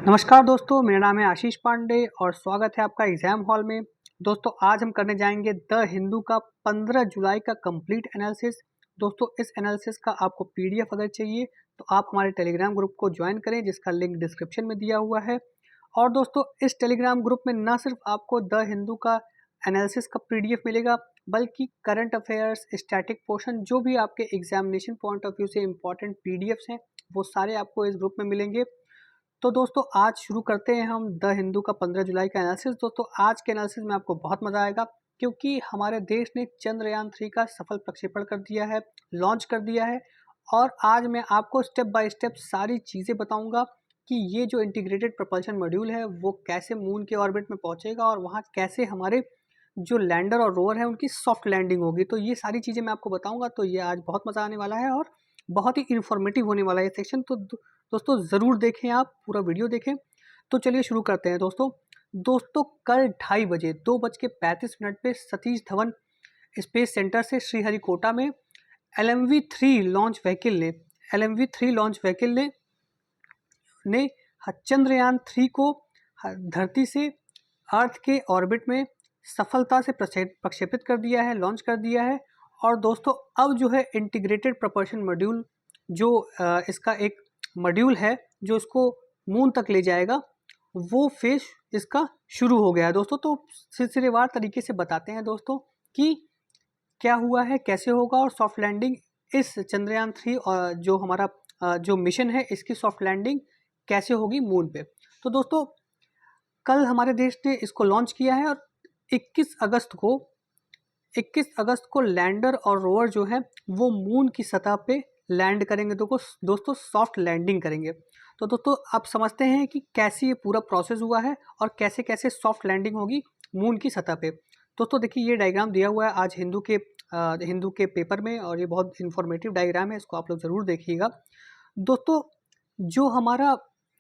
नमस्कार दोस्तों, मेरा नाम है आशीष पांडे और स्वागत है आपका एग्जाम हॉल में। दोस्तों आज हम करने जाएंगे द हिंदू का 15 जुलाई का कंप्लीट एनालिसिस। दोस्तों इस एनालिसिस का आपको पीडीएफ अगर चाहिए तो आप हमारे टेलीग्राम ग्रुप को ज्वाइन करें, जिसका लिंक डिस्क्रिप्शन में दिया हुआ है। और दोस्तों इस टेलीग्राम ग्रुप में न सिर्फ आपको द हिंदू का एनालिसिस का पीडीएफ मिलेगा, बल्कि करंट अफेयर्स, स्टैटिक पोर्शन, जो भी आपके एग्जामिनेशन पॉइंट ऑफ व्यू से इंपॉर्टेंट पीडीएफ्स हैं, वो सारे आपको इस ग्रुप में मिलेंगे। तो दोस्तों आज शुरू करते हैं हम द हिंदू का 15 जुलाई का एनालिसिस। दोस्तों आज के एनालिसिस में आपको बहुत मजा आएगा, क्योंकि हमारे देश ने चंद्रयान 3 का सफल प्रक्षेपण कर दिया है, लॉन्च कर दिया है। और आज मैं आपको स्टेप बाय स्टेप सारी चीज़ें बताऊंगा कि ये जो इंटीग्रेटेड प्रपल्शन मॉड्यूल है वो कैसे मून के ऑर्बिट में पहुंचेगा और वहाँ कैसे हमारे जो लैंडर और रोवर है उनकी सॉफ्ट लैंडिंग होगी। तो ये सारी चीज़ें मैं आपको बताऊंगा। तो ये आज बहुत मज़ा आने वाला है और बहुत ही इन्फॉर्मेटिव होने वाला है ये सेक्शन। तो दोस्तों ज़रूर देखें, आप पूरा वीडियो देखें। तो चलिए शुरू करते हैं दोस्तों कल 2:30 बजे 2:35 पे सतीश धवन स्पेस सेंटर से श्रीहरिकोटा में LMV-3 लॉन्च व्हीकल ने चंद्रयान 3 को धरती से अर्थ के ऑर्बिट में सफलता से प्रक्षेपित कर दिया है, लॉन्च कर दिया है। और दोस्तों अब जो है इंटीग्रेटेड प्रपल्शन मॉड्यूल, जो इसका एक मॉड्यूल है जो इसको मून तक ले जाएगा, वो फेज इसका शुरू हो गया है दोस्तों। तो सिलसिलेवार तरीके से बताते हैं दोस्तों कि क्या हुआ है, कैसे होगा और सॉफ्ट लैंडिंग इस चंद्रयान 3 जो हमारा जो मिशन है, इसकी सॉफ्ट लैंडिंग कैसे होगी मून पे। तो दोस्तों कल हमारे देश ने इसको लॉन्च किया है और 21 अगस्त को लैंडर और रोवर जो है वो मून की सतह पे लैंड करेंगे। दोस्तों सॉफ्ट लैंडिंग करेंगे। तो दोस्तों आप समझते हैं कि कैसे ये पूरा प्रोसेस हुआ है और कैसे कैसे सॉफ्ट लैंडिंग होगी मून की सतह पे। दोस्तों देखिए ये डायग्राम दिया हुआ है आज हिंदू के पेपर में, और ये बहुत इंफॉर्मेटिव डायग्राम है, इसको आप लोग ज़रूर देखिएगा। दोस्तों जो हमारा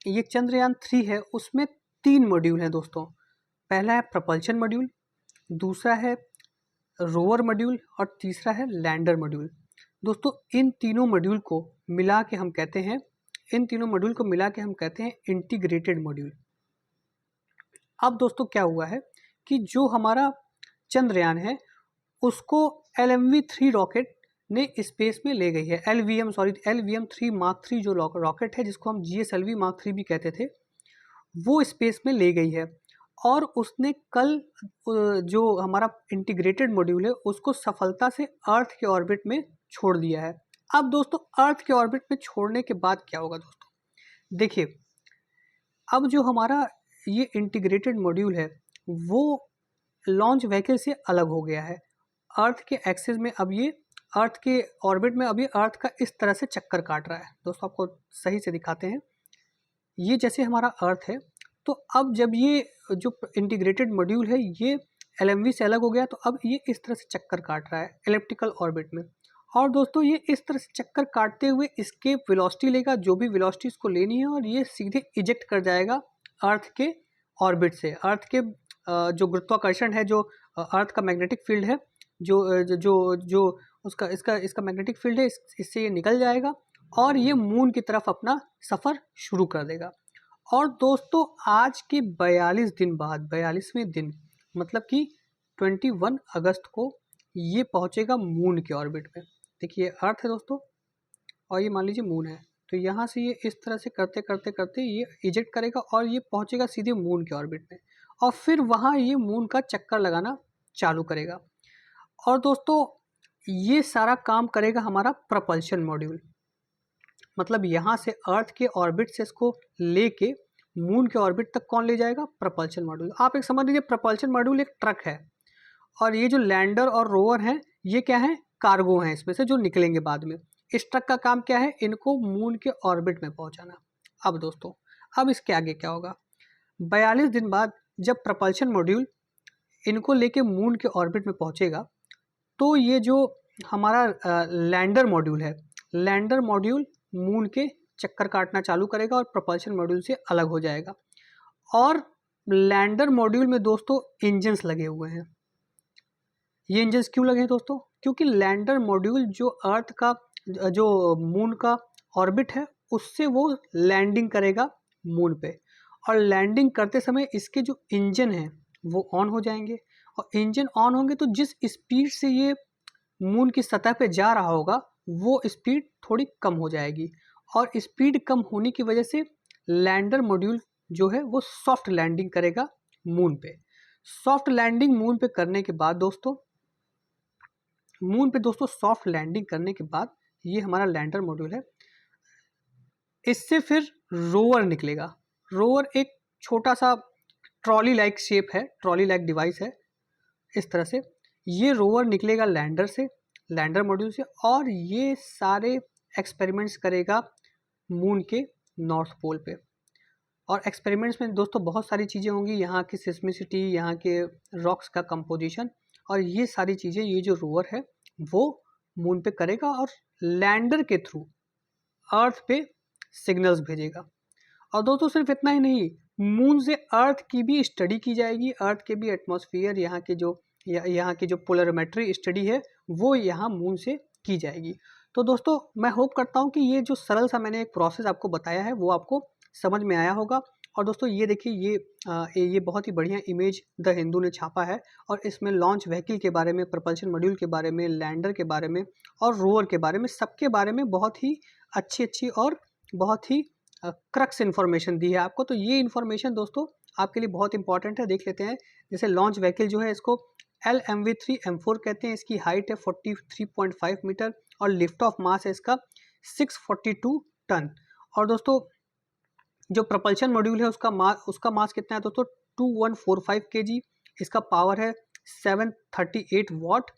ये चंद्रयान 3 है उसमें 3 मॉड्यूल हैं दोस्तों। पहला है प्रपल्शन मॉड्यूल, दूसरा है रोवर मॉड्यूल और तीसरा है लैंडर मॉड्यूल। दोस्तों इन तीनों मॉड्यूल को मिला के हम कहते हैं इंटीग्रेटेड मॉड्यूल। अब दोस्तों क्या हुआ है कि जो हमारा चंद्रयान है उसको LMV-3 रॉकेट ने स्पेस में ले गई है। LVM-3 मार्क 3 जो रॉकेट है, जिसको हम GSLV मार्क 3 भी कहते थे, वो स्पेस में ले गई है। और उसने कल जो हमारा इंटीग्रेटेड मॉड्यूल है उसको सफलता से अर्थ के ऑर्बिट में छोड़ दिया है। अब दोस्तों अर्थ के ऑर्बिट में छोड़ने के बाद क्या होगा दोस्तों, देखिए अब जो हमारा ये इंटीग्रेटेड मॉड्यूल है वो लॉन्च व्हीकल से अलग हो गया है। अर्थ के एक्सिस में अब ये अर्थ के ऑर्बिट में अभी अर्थ का इस तरह से चक्कर काट रहा है। दोस्तों आपको सही से दिखाते हैं, ये जैसे हमारा अर्थ है, तो अब जब ये जो इंटीग्रेटेड मॉड्यूल है ये LMV से अलग हो गया, तो अब ये इस तरह से चक्कर काट रहा है एलिप्टिकल ऑर्बिट में। और दोस्तों ये इस तरह से चक्कर काटते हुए एस्केप वेलोसिटी लेगा, जो भी वेलोसिटी इसको लेनी है, और ये सीधे इजेक्ट कर जाएगा अर्थ के ऑर्बिट से। अर्थ के जो गुरुत्वाकर्षण है, जो अर्थ का मैग्नेटिक फील्ड है, जो उसका इसका मैग्नेटिक फील्ड है, इससे ये निकल जाएगा और ये मून की तरफ अपना सफ़र शुरू कर देगा। और दोस्तों आज के 42वें दिन मतलब कि 21 अगस्त को ये पहुंचेगा मून के ऑर्बिट में। देखिए अर्थ है दोस्तों और ये मान लीजिए मून है, तो यहाँ से ये इस तरह से करते करते करते ये इजेक्ट करेगा और ये पहुंचेगा सीधे मून के ऑर्बिट में, और फिर वहाँ ये मून का चक्कर लगाना चालू करेगा। और दोस्तों ये सारा काम करेगा हमारा प्रपल्शन मॉड्यूल, मतलब यहाँ से अर्थ के ऑर्बिट से इसको लेके मून के ऑर्बिट तक कौन ले जाएगा, प्रपल्शन मॉड्यूल। आप एक समझ लीजिए प्रपल्शन मॉड्यूल एक ट्रक है, और ये जो लैंडर और रोवर हैं ये क्या है, कार्गो हैं इसमें से जो निकलेंगे बाद में। इस ट्रक का काम क्या है, इनको मून के ऑर्बिट में पहुंचाना। अब दोस्तों अब इसके आगे क्या होगा, 42 दिन बाद जब प्रपल्शन मॉड्यूल इनको लेके मून के ऑर्बिट में पहुंचेगा, तो ये जो हमारा लैंडर मॉड्यूल है, लैंडर मॉड्यूल मून के चक्कर काटना चालू करेगा और प्रपल्शन मॉड्यूल से अलग हो जाएगा। और लैंडर मॉड्यूल में दोस्तों इंजन्स लगे हुए हैं। ये इंजन्स क्यों लगे हैं दोस्तों, क्योंकि लैंडर मॉड्यूल जो अर्थ का जो मून का ऑर्बिट है उससे वो लैंडिंग करेगा मून पे, और लैंडिंग करते समय इसके जो इंजन हैं वो ऑन हो जाएंगे, और इंजन ऑन होंगे तो जिस स्पीड से ये मून की सतह पे जा रहा होगा वो स्पीड थोड़ी कम हो जाएगी, और स्पीड कम होने की वजह से लैंडर मॉड्यूल जो है वो सॉफ्ट लैंडिंग करेगा मून पे। सॉफ्ट लैंडिंग मून पे करने के बाद दोस्तों, मून पे दोस्तों सॉफ्ट लैंडिंग करने के बाद ये हमारा लैंडर मॉड्यूल है, इससे फिर रोवर निकलेगा। रोवर एक छोटा सा ट्रॉली लाइक शेप है, ट्रॉली लाइक डिवाइस है इस तरह से। ये रोवर निकलेगा लैंडर से, लैंडर मॉड्यूल से, और ये सारे एक्सपेरिमेंट्स करेगा मून के नॉर्थ पोल पे। और एक्सपेरिमेंट्स में दोस्तों बहुत सारी चीज़ें होंगी, यहाँ की सिस्मिसिटी, यहाँ के रॉक्स का कंपोजिशन, और ये सारी चीज़ें ये जो रोवर है वो मून पे करेगा और लैंडर के थ्रू अर्थ पे सिग्नल्स भेजेगा। और दोस्तों सिर्फ इतना ही नहीं, मून से अर्थ की भी स्टडी की जाएगी, अर्थ के भी एटमॉस्फेयर, यहाँ की जो पोलरिमेट्री स्टडी है वो यहाँ मून से की जाएगी। तो दोस्तों मैं होप करता हूँ कि ये जो सरल सा मैंने एक प्रोसेस आपको बताया है वो आपको समझ में आया होगा। और दोस्तों ये देखिए, ये बहुत ही बढ़िया इमेज द हिंदू ने छापा है, और इसमें लॉन्च व्हीकल के बारे में, प्रपल्शन मॉड्यूल के बारे में, लैंडर के बारे में और रोवर के बारे में, सबके बारे में बहुत ही अच्छी और बहुत ही क्रक्स इन्फॉर्मेशन दी है आपको। तो ये इन्फॉर्मेशन दोस्तों आपके लिए बहुत इंपॉर्टेंट है, देख लेते हैं। जैसे लॉन्च व्हीकल जो है इसको LMV-3 कहते हैं, इसकी हाइट है 43.5 मीटर और लिफ्ट ऑफ मास है इसका 642 टन। और दोस्तों जो प्रपल्शन मॉड्यूल है उसका मास कितना है दोस्तों, 2145 kg, इसका पावर है 738 वॉट,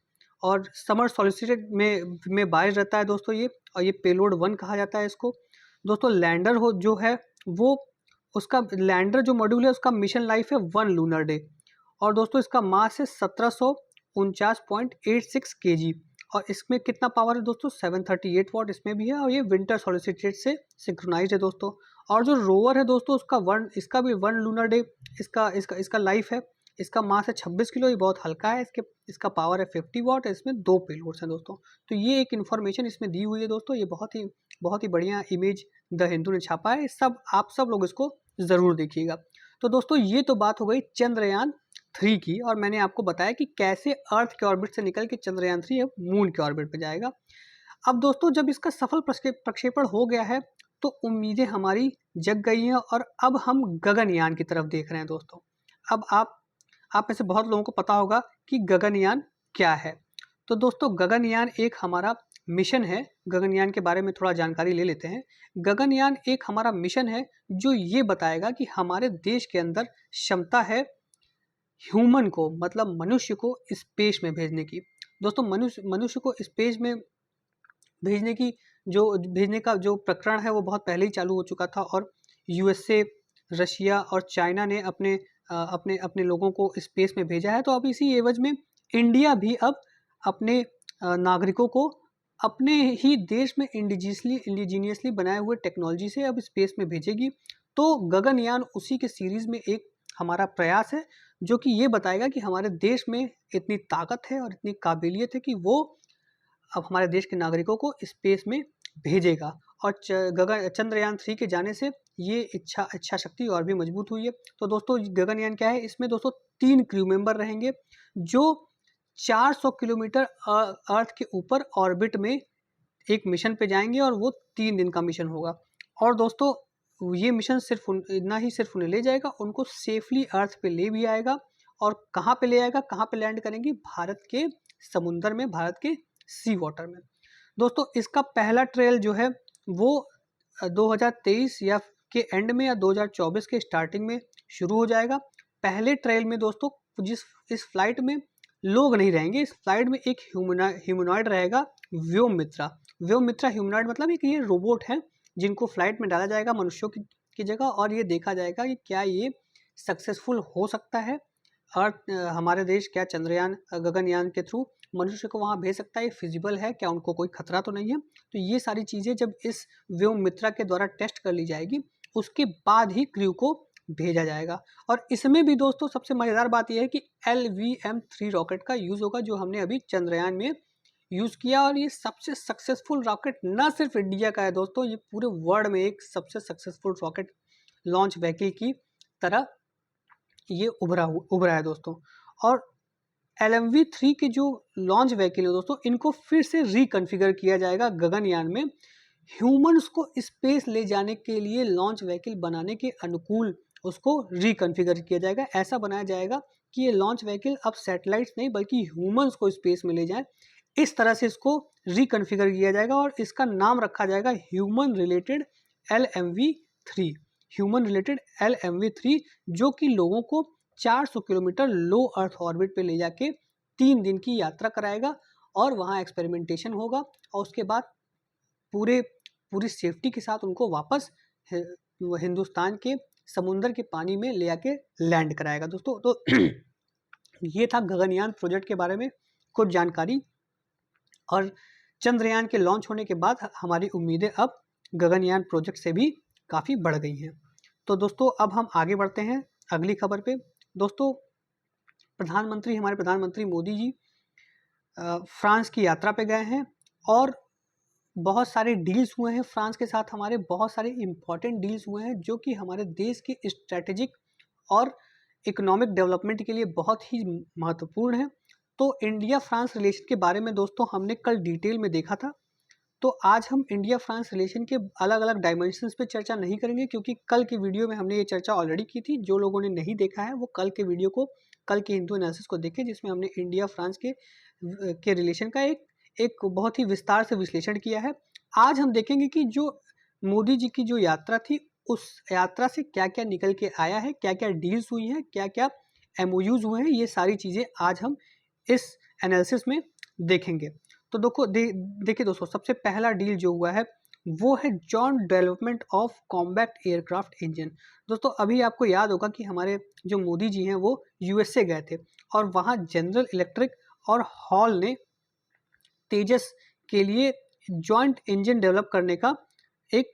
और समर सॉलिसिटेड में बायज रहता है दोस्तों ये, और ये पेलोड 1 कहा जाता है इसको। दोस्तों लैंडर जो है वो, उसका लैंडर जो मॉड्यूल है उसका मिशन लाइफ है 1 लूनर डे, और दोस्तों इसका मास है 1749.86 kg, और इसमें कितना पावर है दोस्तों, 738 वॉट इसमें भी है, और ये विंटर सॉलिसिटेड से सिंक्रोनाइज है दोस्तों। और जो रोवर है दोस्तों इसका भी 1 लूनर डे इसका लाइफ है, इसका मास है 26 किलो, ये बहुत हल्का है, इसका पावर है 50 वॉट, इसमें 2 पेलोड्स हैं दोस्तों। तो ये एक इन्फॉर्मेशन इसमें दी हुई है दोस्तों, ये बहुत ही बढ़िया इमेज द हिंदू ने छापा है, आप सब लोग इसको ज़रूर देखिएगा। तो दोस्तों ये तो बात हो गई चंद्रयान 3 की, और मैंने आपको बताया कि कैसे अर्थ के ऑर्बिट से निकल के चंद्रयान 3 अब मून के ऑर्बिट पे जाएगा। अब दोस्तों जब इसका सफल प्रक्षेपण हो गया है तो उम्मीदें हमारी जग गई हैं, और अब हम गगनयान की तरफ देख रहे हैं दोस्तों। अब आप में से बहुत लोगों को पता होगा कि गगनयान क्या है। तो दोस्तों गगनयान एक हमारा मिशन है, गगनयान के बारे में थोड़ा जानकारी ले लेते हैं। गगनयान एक हमारा मिशन है जो ये बताएगा कि हमारे देश के अंदर क्षमता है ह्यूमन को, मतलब मनुष्य को स्पेस में भेजने की। दोस्तों मनुष्य को स्पेस में भेजने का जो प्रकरण है वो बहुत पहले ही चालू हो चुका था, और USA, रशिया और चाइना ने अपने लोगों को स्पेस में भेजा है। तो अब इसी एवज में इंडिया भी अब अपने नागरिकों को अपने ही देश में इंडिजीनियसली बनाए हुए टेक्नोलॉजी से अब स्पेस में भेजेगी। तो गगनयान उसी के सीरीज़ में एक हमारा प्रयास है जो कि ये बताएगा कि हमारे देश में इतनी ताकत है और इतनी काबिलियत है कि वो अब हमारे देश के नागरिकों को स्पेस में भेजेगा। और चंद्रयान 3 के जाने से ये इच्छा शक्ति और भी मजबूत हुई है। तो दोस्तों गगनयान क्या है, इसमें दोस्तों 3 क्रू मेंबर रहेंगे जो 400 किलोमीटर अर्थ के ऊपर ऑर्बिट में एक मिशन पे जाएंगे, और वो 3 दिन का मिशन होगा। और दोस्तों ये मिशन सिर्फ उन्हें ले जाएगा, उनको सेफली अर्थ पे ले भी आएगा। और कहाँ पे ले आएगा, कहाँ पे लैंड करेंगी, भारत के समुंदर में, भारत के सी वाटर में। दोस्तों इसका पहला ट्रायल जो है वो 2023 या के एंड में या 2024 के स्टार्टिंग में शुरू हो जाएगा। पहले ट्रायल में दोस्तों इस फ्लाइट में लोग नहीं रहेंगे, इस फ्लाइट में एक ह्यूमनॉइड रहेगा, व्योममित्रा ह्यूमनॉइड, मतलब एक ये रोबोट है जिनको फ्लाइट में डाला जाएगा मनुष्यों की जगह, और ये देखा जाएगा कि क्या ये सक्सेसफुल हो सकता है, अर्थ हमारे देश क्या चंद्रयान गगनयान के थ्रू मनुष्य को वहाँ भेज सकता है, फिजिबल है क्या, उनको कोई खतरा तो नहीं है। तो ये सारी चीज़ें जब इस व्योममित्रा के द्वारा टेस्ट कर ली जाएगी उसके बाद ही क्रू को भेजा जाएगा। और इसमें भी दोस्तों सबसे मज़ेदार बात यह है कि LVM-3 रॉकेट का यूज़ होगा जो हमने अभी चंद्रयान में यूज़ किया, और ये सबसे सक्सेसफुल रॉकेट ना सिर्फ इंडिया का है दोस्तों, ये पूरे वर्ल्ड में एक सबसे सक्सेसफुल रॉकेट लॉन्च व्हीकल की तरह ये उभरा है दोस्तों। और LMV-3 के जो लॉन्च व्हीकल है दोस्तों, इनको फिर से रिकॉन्फ़िगर किया जाएगा गगनयान में। ह्यूमंस को स्पेस ले जाने के लिए लॉन्च व्हीकल बनाने के अनुकूल उसको रिकॉन्फ़िगर किया जाएगा। ऐसा बनाया जाएगा कि ये लॉन्च व्हीकल अब सैटेलाइट्स नहीं बल्कि ह्यूमंस को स्पेस में ले जाए। इस तरह से इसको रिकॉन्फ़िगर किया जाएगा और इसका नाम रखा जाएगा human related LMV-3। Human related LMV-3 जो कि लोगों को 400 किलोमीटर लो अर्थ ऑर्बिट पे ले जाके 3 दिन की यात्रा कराएगा और वहाँ एक्सपेरिमेंटेशन होगा और उसके बाद पूरी सेफ्टी के साथ उनको वापस हिंदुस्तान के समुंदर के पानी में ले आके लैंड कराएगा दोस्तों। तो ये था गगनयान प्रोजेक्ट के बारे में कुछ जानकारी। और चंद्रयान के लॉन्च होने के बाद हमारी उम्मीदें अब गगनयान प्रोजेक्ट से भी काफ़ी बढ़ गई हैं। तो दोस्तों अब हम आगे बढ़ते हैं अगली खबर पे। दोस्तों हमारे प्रधानमंत्री मोदी जी फ्रांस की यात्रा पे गए हैं और बहुत सारे डील्स हुए हैं फ्रांस के साथ। हमारे बहुत सारे इम्पॉर्टेंट डील्स हुए हैं जो कि हमारे देश के स्ट्रेटेजिक और इकोनॉमिक डेवलपमेंट के लिए बहुत ही महत्वपूर्ण है। तो इंडिया फ्रांस रिलेशन के बारे में दोस्तों हमने कल डिटेल में देखा था। तो आज हम इंडिया फ्रांस रिलेशन के अलग अलग डायमेंशंस पे चर्चा नहीं करेंगे क्योंकि कल की वीडियो में हमने ये चर्चा ऑलरेडी की थी। जो लोगों ने नहीं देखा है वो कल के वीडियो को, कल के हिंदू एनालिसिस को देखें जिसमें हमने इंडिया फ्रांस के रिलेशन का एक बहुत ही विस्तार से विश्लेषण किया है। आज हम देखेंगे कि जो मोदी जी की जो यात्रा थी उस यात्रा से क्या क्या निकल के आया है, क्या क्या डील्स हुई हैं, क्या क्या MOUs हुए हैं, ये सारी चीज़ें आज हम इस एनालिसिस में देखेंगे। तो देखिए दोस्तों, सबसे पहला डील जो हुआ है वो है joint development of combat aircraft engine. दोस्तों अभी आपको याद होगा कि हमारे जो मोदी जी हैं वो USA गए थे और वहाँ जनरल इलेक्ट्रिक और हॉल ने तेजस के लिए जॉइंट इंजन डेवलप करने का एक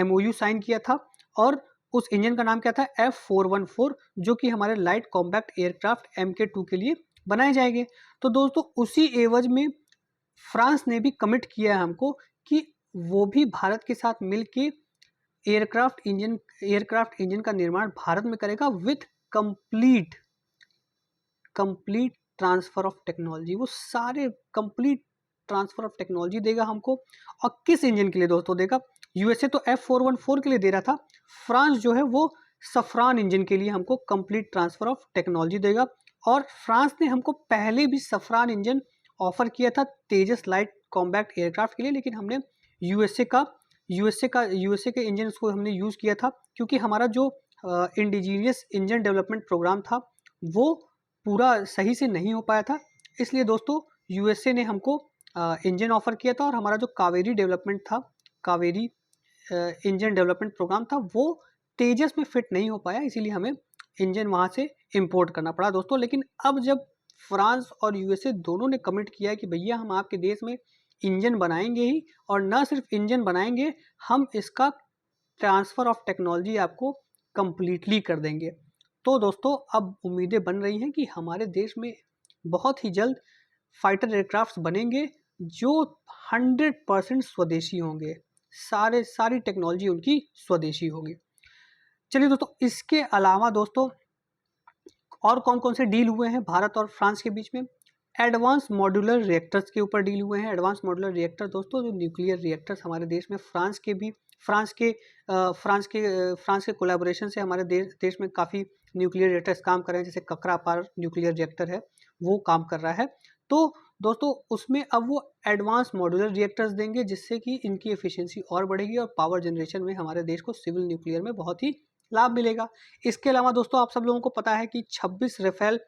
MOU साइन किया था और उस इंजन का नाम क्या था, F414, जो कि हमारे लाइट कॉम्बैक्ट एयरक्राफ्ट MK2 के लिए बनाए जाएंगे। तो दोस्तों उसी एवज में फ्रांस ने भी कमिट किया है हमको कि वो भी भारत के साथ मिलके एयरक्राफ्ट इंजन का निर्माण भारत में करेगा with complete transfer of technology. वो सारे कंप्लीट ट्रांसफर ऑफ टेक्नोलॉजी देगा हमको। और किस इंजन के लिए दोस्तों देगा? USA तो F414 के लिए दे रहा था, फ्रांस जो है वो सफरान इंजन के लिए हमको कंप्लीट ट्रांसफर ऑफ टेक्नोलॉजी देगा। और फ्रांस ने हमको पहले भी सफरान इंजन ऑफर किया था तेजस लाइट कॉम्बैक्ट एयरक्राफ्ट के लिए, लेकिन हमने USA के इंजन को हमने यूज़ किया था क्योंकि हमारा जो इंडिजीनियस इंजन डेवलपमेंट प्रोग्राम था वो पूरा सही से नहीं हो पाया था। इसलिए दोस्तों USA ने हमको इंजन ऑफर किया था और हमारा जो कावेरी इंजन डेवलपमेंट प्रोग्राम था वो तेजस में फिट नहीं हो पाया, इसीलिए हमें इंजन वहाँ से इंपोर्ट करना पड़ा दोस्तों। लेकिन अब जब फ्रांस और USA दोनों ने कमिट किया है कि भैया हम आपके देश में इंजन बनाएंगे ही, और न सिर्फ इंजन बनाएंगे, हम इसका ट्रांसफ़र ऑफ टेक्नोलॉजी आपको कम्प्लीटली कर देंगे। तो दोस्तों अब उम्मीदें बन रही हैं कि हमारे देश में बहुत ही जल्द फाइटर एयरक्राफ्ट बनेंगे जो 100% स्वदेशी होंगे। सारी टेक्नोलॉजी उनकी स्वदेशी होगी। चलिए दोस्तों, इसके अलावा दोस्तों और कौन कौन से डील हुए हैं भारत और फ्रांस के बीच में? एडवांस मॉड्यूलर रिएक्टर्स के ऊपर डील हुए हैं। एडवांस मॉड्यूलर रिएक्टर दोस्तों जो न्यूक्लियर रिएक्टर्स हमारे देश में फ्रांस के कोलैबोरेशन से हमारे देश में काफ़ी न्यूक्लियर रिएक्टर्स काम कर रहे हैं। जैसे ककरा पार न्यूक्लियर रिएक्टर है वो काम कर रहा है। तो दोस्तों उसमें अब वो एडवांस मॉड्यूलर रिएक्टर्स देंगे जिससे कि इनकी एफिशिएंसी और बढ़ेगी और पावर जनरेशन में हमारे देश को सिविल न्यूक्लियर में बहुत ही लाभ मिलेगा। इसके अलावा दोस्तों आप सब लोगों को पता है कि 26 राफेल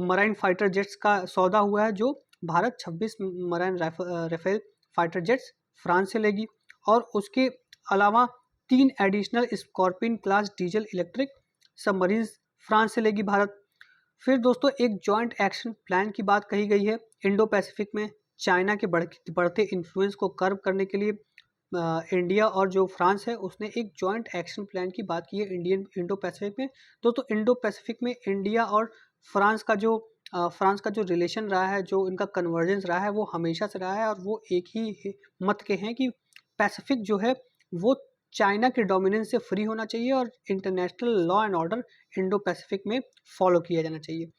मराइन फाइटर जेट्स का सौदा हुआ है, जो Bharat 26 marine Rafale fighter jets France से लेगी और उसके अलावा 3 additional Scorpene class diesel electric submarines France से लेगी भारत। फिर दोस्तों एक जॉइंट एक्शन प्लान की बात कही गई है इंडो पैसिफिक में चाइना के बढ़ते इन्फ्लुएंस को कर्व करने के लिए। इंडिया और जो फ्रांस है उसने एक जॉइंट एक्शन प्लान की बात की है इंडो पैसिफिक में। दोस्तों इंडो पैसिफिक में इंडिया और फ्रांस का जो रिलेशन रहा है, जो इनका कन्वर्जेंस रहा है वो हमेशा से रहा है और वो एक ही मत के हैं कि पैसिफिक जो है वो चाइना के डोमिनेंस से फ्री होना चाहिए और international law and order Indo Pacific में फॉलो किया जाना चाहिए।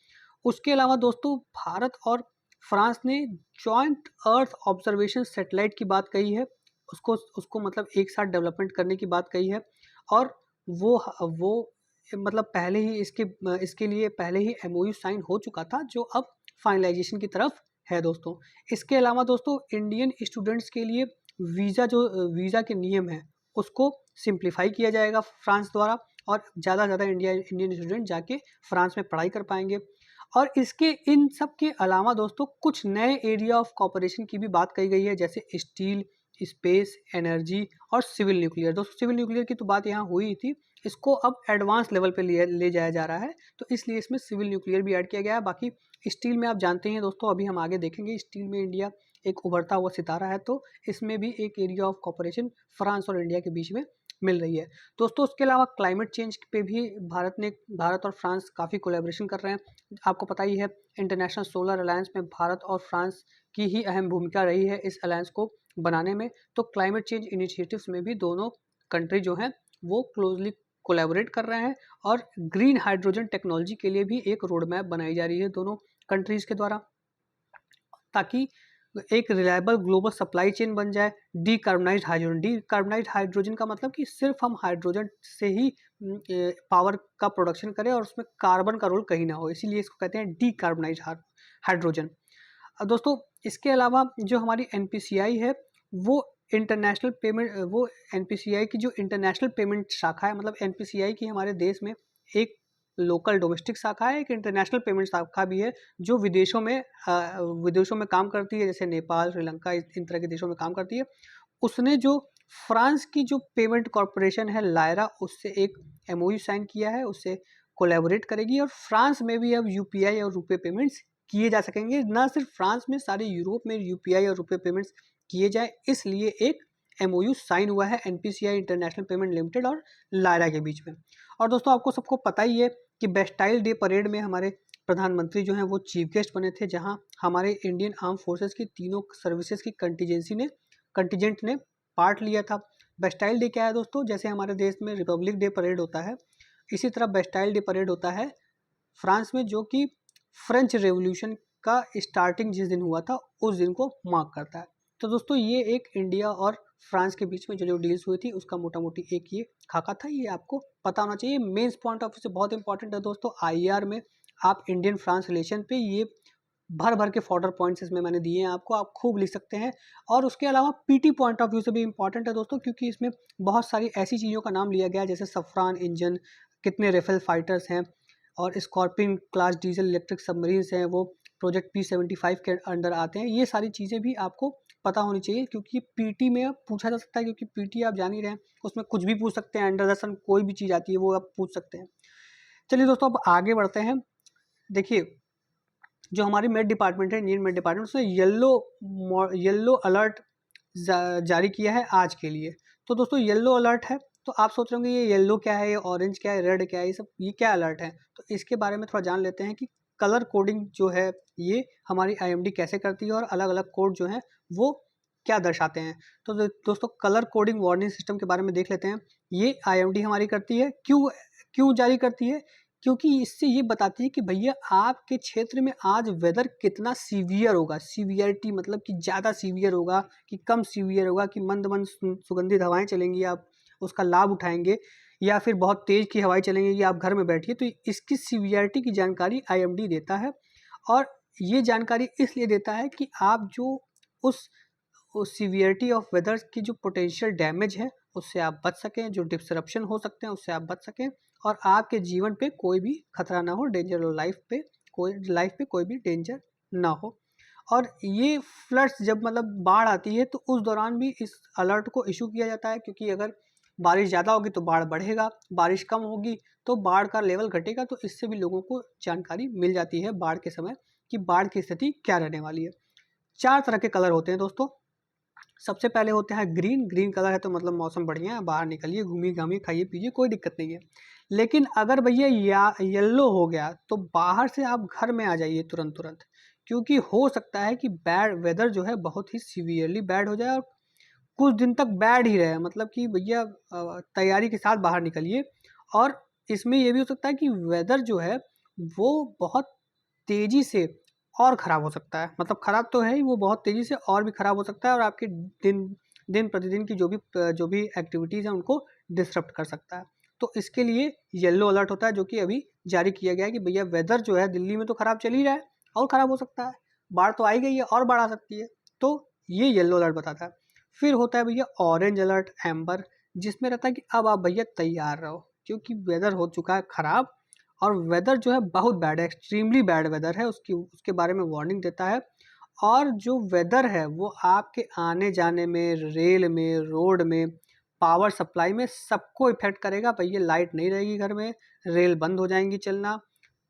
उसके अलावा दोस्तों भारत और फ्रांस ने जॉइंट अर्थ ऑब्जर्वेशन सैटेलाइट की बात कही है, उसको उसको मतलब एक साथ डेवलपमेंट करने की बात कही है। और वो मतलब पहले ही इसके लिए पहले ही एमओयू साइन हो चुका था, जो अब फाइनलाइजेशन की तरफ है दोस्तों। इसके अलावा दोस्तों इंडियन स्टूडेंट्स के लिए वीज़ा के नियम है उसको सिंप्लीफाई किया जाएगा फ्रांस द्वारा, और ज़्यादा से ज़्यादा इंडियन स्टूडेंट जाके फ्रांस में पढ़ाई कर पाएंगे। और इसके इन सब के अलावा दोस्तों कुछ नए एरिया ऑफ कॉपरेशन की भी बात कही गई है, जैसे स्टील, स्पेस, एनर्जी और सिविल न्यूक्लियर। दोस्तों सिविल न्यूक्लियर की तो बात यहाँ हुई थी, इसको अब एडवांस लेवल पे ले जाया जा रहा है, तो इसलिए इसमें सिविल न्यूक्लियर भी ऐड किया गया है। बाकी स्टील में आप जानते हैं दोस्तों, अभी हम आगे देखेंगे, स्टील में इंडिया एक उभरता हुआ सितारा है, तो इसमें भी एक एरिया ऑफ कॉपरेशन फ्रांस और इंडिया के बीच में मिल रही है दोस्तों। उसके अलावा क्लाइमेट चेंज पे भी भारत और फ्रांस काफ़ी कोलैबोरेशन कर रहे हैं। आपको पता ही है इंटरनेशनल सोलर अलायंस में भारत और फ्रांस की ही अहम भूमिका रही है इस अलायंस को बनाने में। तो क्लाइमेट चेंज इनिशिएटिव्स में भी दोनों कंट्री जो हैं वो क्लोजली कोलैबोरेट कर रहे हैं, और ग्रीन हाइड्रोजन टेक्नोलॉजी के लिए भी एक रोड मैप बनाई जा रही है दोनों कंट्रीज़ के द्वारा, ताकि एक रिलायबल ग्लोबल सप्लाई चेन बन जाए। डीकार्बोनाइज्ड हाइड्रोजन का मतलब कि सिर्फ हम हाइड्रोजन से ही पावर का प्रोडक्शन करें और उसमें कार्बन का रोल कहीं ना हो, इसीलिए इसको कहते हैं डीकार्बोनाइज्ड हाइड्रोजन। दोस्तों इसके अलावा जो हमारी एनपीसीआई है वो एनपीसीआई की जो इंटरनेशनल पेमेंट शाखा है, मतलब एनपीसीआई की हमारे देश में एक लोकल डोमेस्टिक शाखा है, एक इंटरनेशनल पेमेंट शाखा भी है जो विदेशों में काम करती है, जैसे नेपाल, श्रीलंका, इन तरह के देशों में काम करती है। उसने जो फ्रांस की जो पेमेंट कॉरपोरेशन है लायरा, उससे एक एमओयू साइन किया है, उससे कोलैबोरेट करेगी, और फ्रांस में भी अब यूपीआई और रुपए पेमेंट्स किए जा सकेंगे। ना सिर्फ फ्रांस में, सारे यूरोप में यूपीआई और रुपए पेमेंट्स किए जाए, इसलिए एक एमओयू साइन हुआ है एनपीसीआई इंटरनेशनल पेमेंट लिमिटेड और लायरा के बीच में। और दोस्तों आपको सबको पता ही है कि बेस्टाइल डे परेड में हमारे प्रधानमंत्री जो हैं वो चीफ गेस्ट बने थे, जहां हमारे इंडियन आर्म फोर्सेस की तीनों सर्विसेज की कंटीजेंट ने पार्ट लिया था। बेस्टाइल डे क्या है दोस्तों? जैसे हमारे देश में रिपब्लिक डे परेड होता है, इसी तरह बेस्टाइल डे परेड होता है फ्रांस में, जो कि फ्रेंच रेवोल्यूशन का स्टार्टिंग जिस दिन हुआ था उस दिन को मार्क करता है। तो दोस्तों ये एक इंडिया और फ्रांस के बीच में जो डील्स हुई थी उसका मोटा मोटी एक ये खाका था, ये आपको पता होना चाहिए। मेंस पॉइंट ऑफ व्यू से बहुत इंपॉर्टेंट है दोस्तों। आईआर में आप इंडियन फ्रांस रिलेशन पे ये भर के फॉर्डर पॉइंट्स इसमें मैंने दिए हैं आपको, आप खूब लिख सकते हैं। और उसके अलावा पीटी पॉइंट ऑफ व्यू से भी इंपॉर्टेंट है दोस्तों, क्योंकि इसमें बहुत सारी ऐसी चीज़ों का नाम लिया गया है, जैसे सफरान इंजन, कितने रेफेल फाइटर्स हैं, और scorpion class diesel electric submarines हैं, वो प्रोजेक्ट P75 के अंडर आते हैं। ये सारी चीज़ें भी आपको पता होनी चाहिए, क्योंकि पीटी में पूछा जा सकता है, क्योंकि पीटी आप जान ही रहे हैं उसमें कुछ भी पूछ सकते हैं, अंडर द सन कोई भी चीज़ आती है वो आप पूछ सकते हैं। चलिए दोस्तों अब आगे बढ़ते हैं। देखिए जो हमारी मेट डिपार्टमेंट है, इंडियन मेट डिपार्टमेंट, उसने येलो अलर्ट जारी किया है आज के लिए। तो दोस्तों येलो अलर्ट है, तो आप सोच रहे होंगे ये येलो क्या है, ये ऑरेंज क्या है, रेड क्या है, ये क्या अलर्ट है। तो इसके बारे में थोड़ा जान लेते हैं कि कलर कोडिंग जो है ये हमारी आईएमडी कैसे करती है और अलग अलग कोड जो हैं वो क्या दर्शाते हैं। तो दोस्तों कलर कोडिंग वार्निंग सिस्टम के बारे में देख लेते हैं। ये आईएमडी हमारी करती है। क्यों जारी करती है? क्योंकि इससे ये बताती है कि भैया आपके क्षेत्र में आज वेदर कितना सीवियर होगा। सीवियरिटी मतलब कि ज़्यादा सीवियर होगा कि कम सीवियर होगा, कि मंद मंद सुगंधित हवाएं चलेंगी, आप उसका लाभ उठाएंगे, या फिर बहुत तेज़ की हवाएं चलेंगी कि आप घर में बैठिए। तो इसकी सीवियरिटी की जानकारी आईएमडी देता है, और ये जानकारी इसलिए देता है कि आप जो उस सीवियरिटी ऑफ वेदर की जो पोटेंशियल डैमेज है उससे आप बच सकें, जो डिस्रप्शन हो सकते हैं उससे आप बच सकें, और आपके जीवन पे कोई भी खतरा ना हो, डेंजर हो, लाइफ पे कोई भी डेंजर ना हो। और ये फ्लड्स जब मतलब बाढ़ आती है तो उस दौरान भी इस अलर्ट को इशू किया जाता है, क्योंकि अगर बारिश ज़्यादा होगी तो बाढ़ बढ़ेगा, बारिश कम होगी तो बाढ़ का लेवल घटेगा। तो इससे भी लोगों को जानकारी मिल जाती है बाढ़ के समय कि बाढ़ की स्थिति क्या रहने वाली है। 4 तरह के कलर होते हैं दोस्तों। सबसे पहले होता है ग्रीन कलर है तो मतलब मौसम बढ़िया है, बाहर निकलिए, घूमिए घामिए, खाइए पीजिए, कोई दिक्कत नहीं है। लेकिन अगर भैया येलो हो गया तो बाहर से आप घर में आ जाइए तुरंत, क्योंकि हो सकता है कि बैड वेदर जो है बहुत ही सीवियरली बैड हो जाए और कुछ दिन तक बैड ही रहे, मतलब कि भैया तैयारी के साथ बाहर निकलिए। और इसमें ये भी हो सकता है कि वेदर जो है वो बहुत तेज़ी से और ख़राब हो सकता है, मतलब ख़राब तो है ही, वो बहुत तेज़ी से और भी ख़राब हो सकता है और आपके दिन दिन प्रतिदिन की जो भी एक्टिविटीज़ हैं उनको डिसरप्ट कर सकता है। तो इसके लिए येलो अलर्ट होता है, जो कि अभी जारी किया गया है कि भैया वेदर जो है दिल्ली में तो ख़राब चल ही रहा है और ख़राब हो सकता है, बाढ़ तो आई गई है और बाढ़ आ सकती है, तो ये येलो अलर्ट बताता है। फिर होता है भैया ऑरेंज अलर्ट, एम्बर, जिसमें रहता है कि अब आप भैया तैयार रहो, क्योंकि वेदर हो चुका है ख़राब और वेदर जो है बहुत बैड है, एक्सट्रीमली बैड वेदर है, उसके बारे में वार्निंग देता है। और जो वेदर है वो आपके आने जाने में, रेल में, रोड में, पावर सप्लाई में सबको इफेक्ट करेगा। भैया लाइट नहीं रहेगी घर में, रेल बंद हो जाएंगी चलना,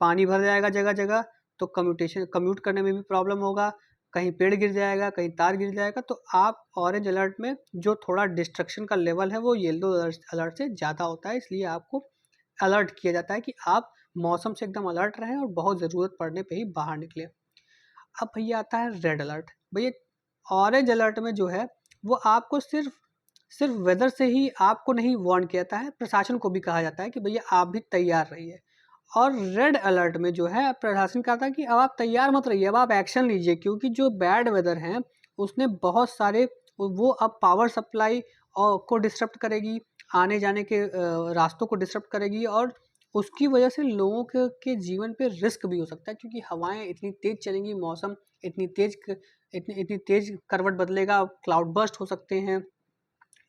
पानी भर जाएगा जगह जगह, तो कम्यूट करने में भी प्रॉब्लम होगा, कहीं पेड़ गिर जाएगा, कहीं तार गिर जाएगा। तो आप ऑरेंज अलर्ट में जो थोड़ा डिस्ट्रक्शन का लेवल है वो येलो अलर्ट से ज़्यादा होता है, इसलिए आपको अलर्ट किया जाता है कि आप मौसम से एकदम अलर्ट रहें और बहुत ज़रूरत पड़ने पे ही बाहर निकलें। अब भैया आता है रेड अलर्ट। भैया ऑरेंज अलर्ट में जो है वो आपको सिर्फ सिर्फ वेदर से ही आपको नहीं वार्न किया जाता है, प्रशासन को भी कहा जाता है कि भैया आप भी तैयार रहिए। और रेड अलर्ट में जो है प्रशासन कहता है कि अब आप तैयार मत रहिए, अब आप एक्शन लीजिए, क्योंकि जो बैड वेदर है उसने बहुत सारे, वो अब पावर सप्लाई और को डिस्टर्ब करेगी, आने जाने के रास्तों को डिस्टर्ब करेगी और उसकी वजह से लोगों के जीवन पे रिस्क भी हो सकता है, क्योंकि हवाएं इतनी तेज चलेंगी, मौसम इतनी तेज करवट बदलेगा, क्लाउड बर्स्ट हो सकते हैं,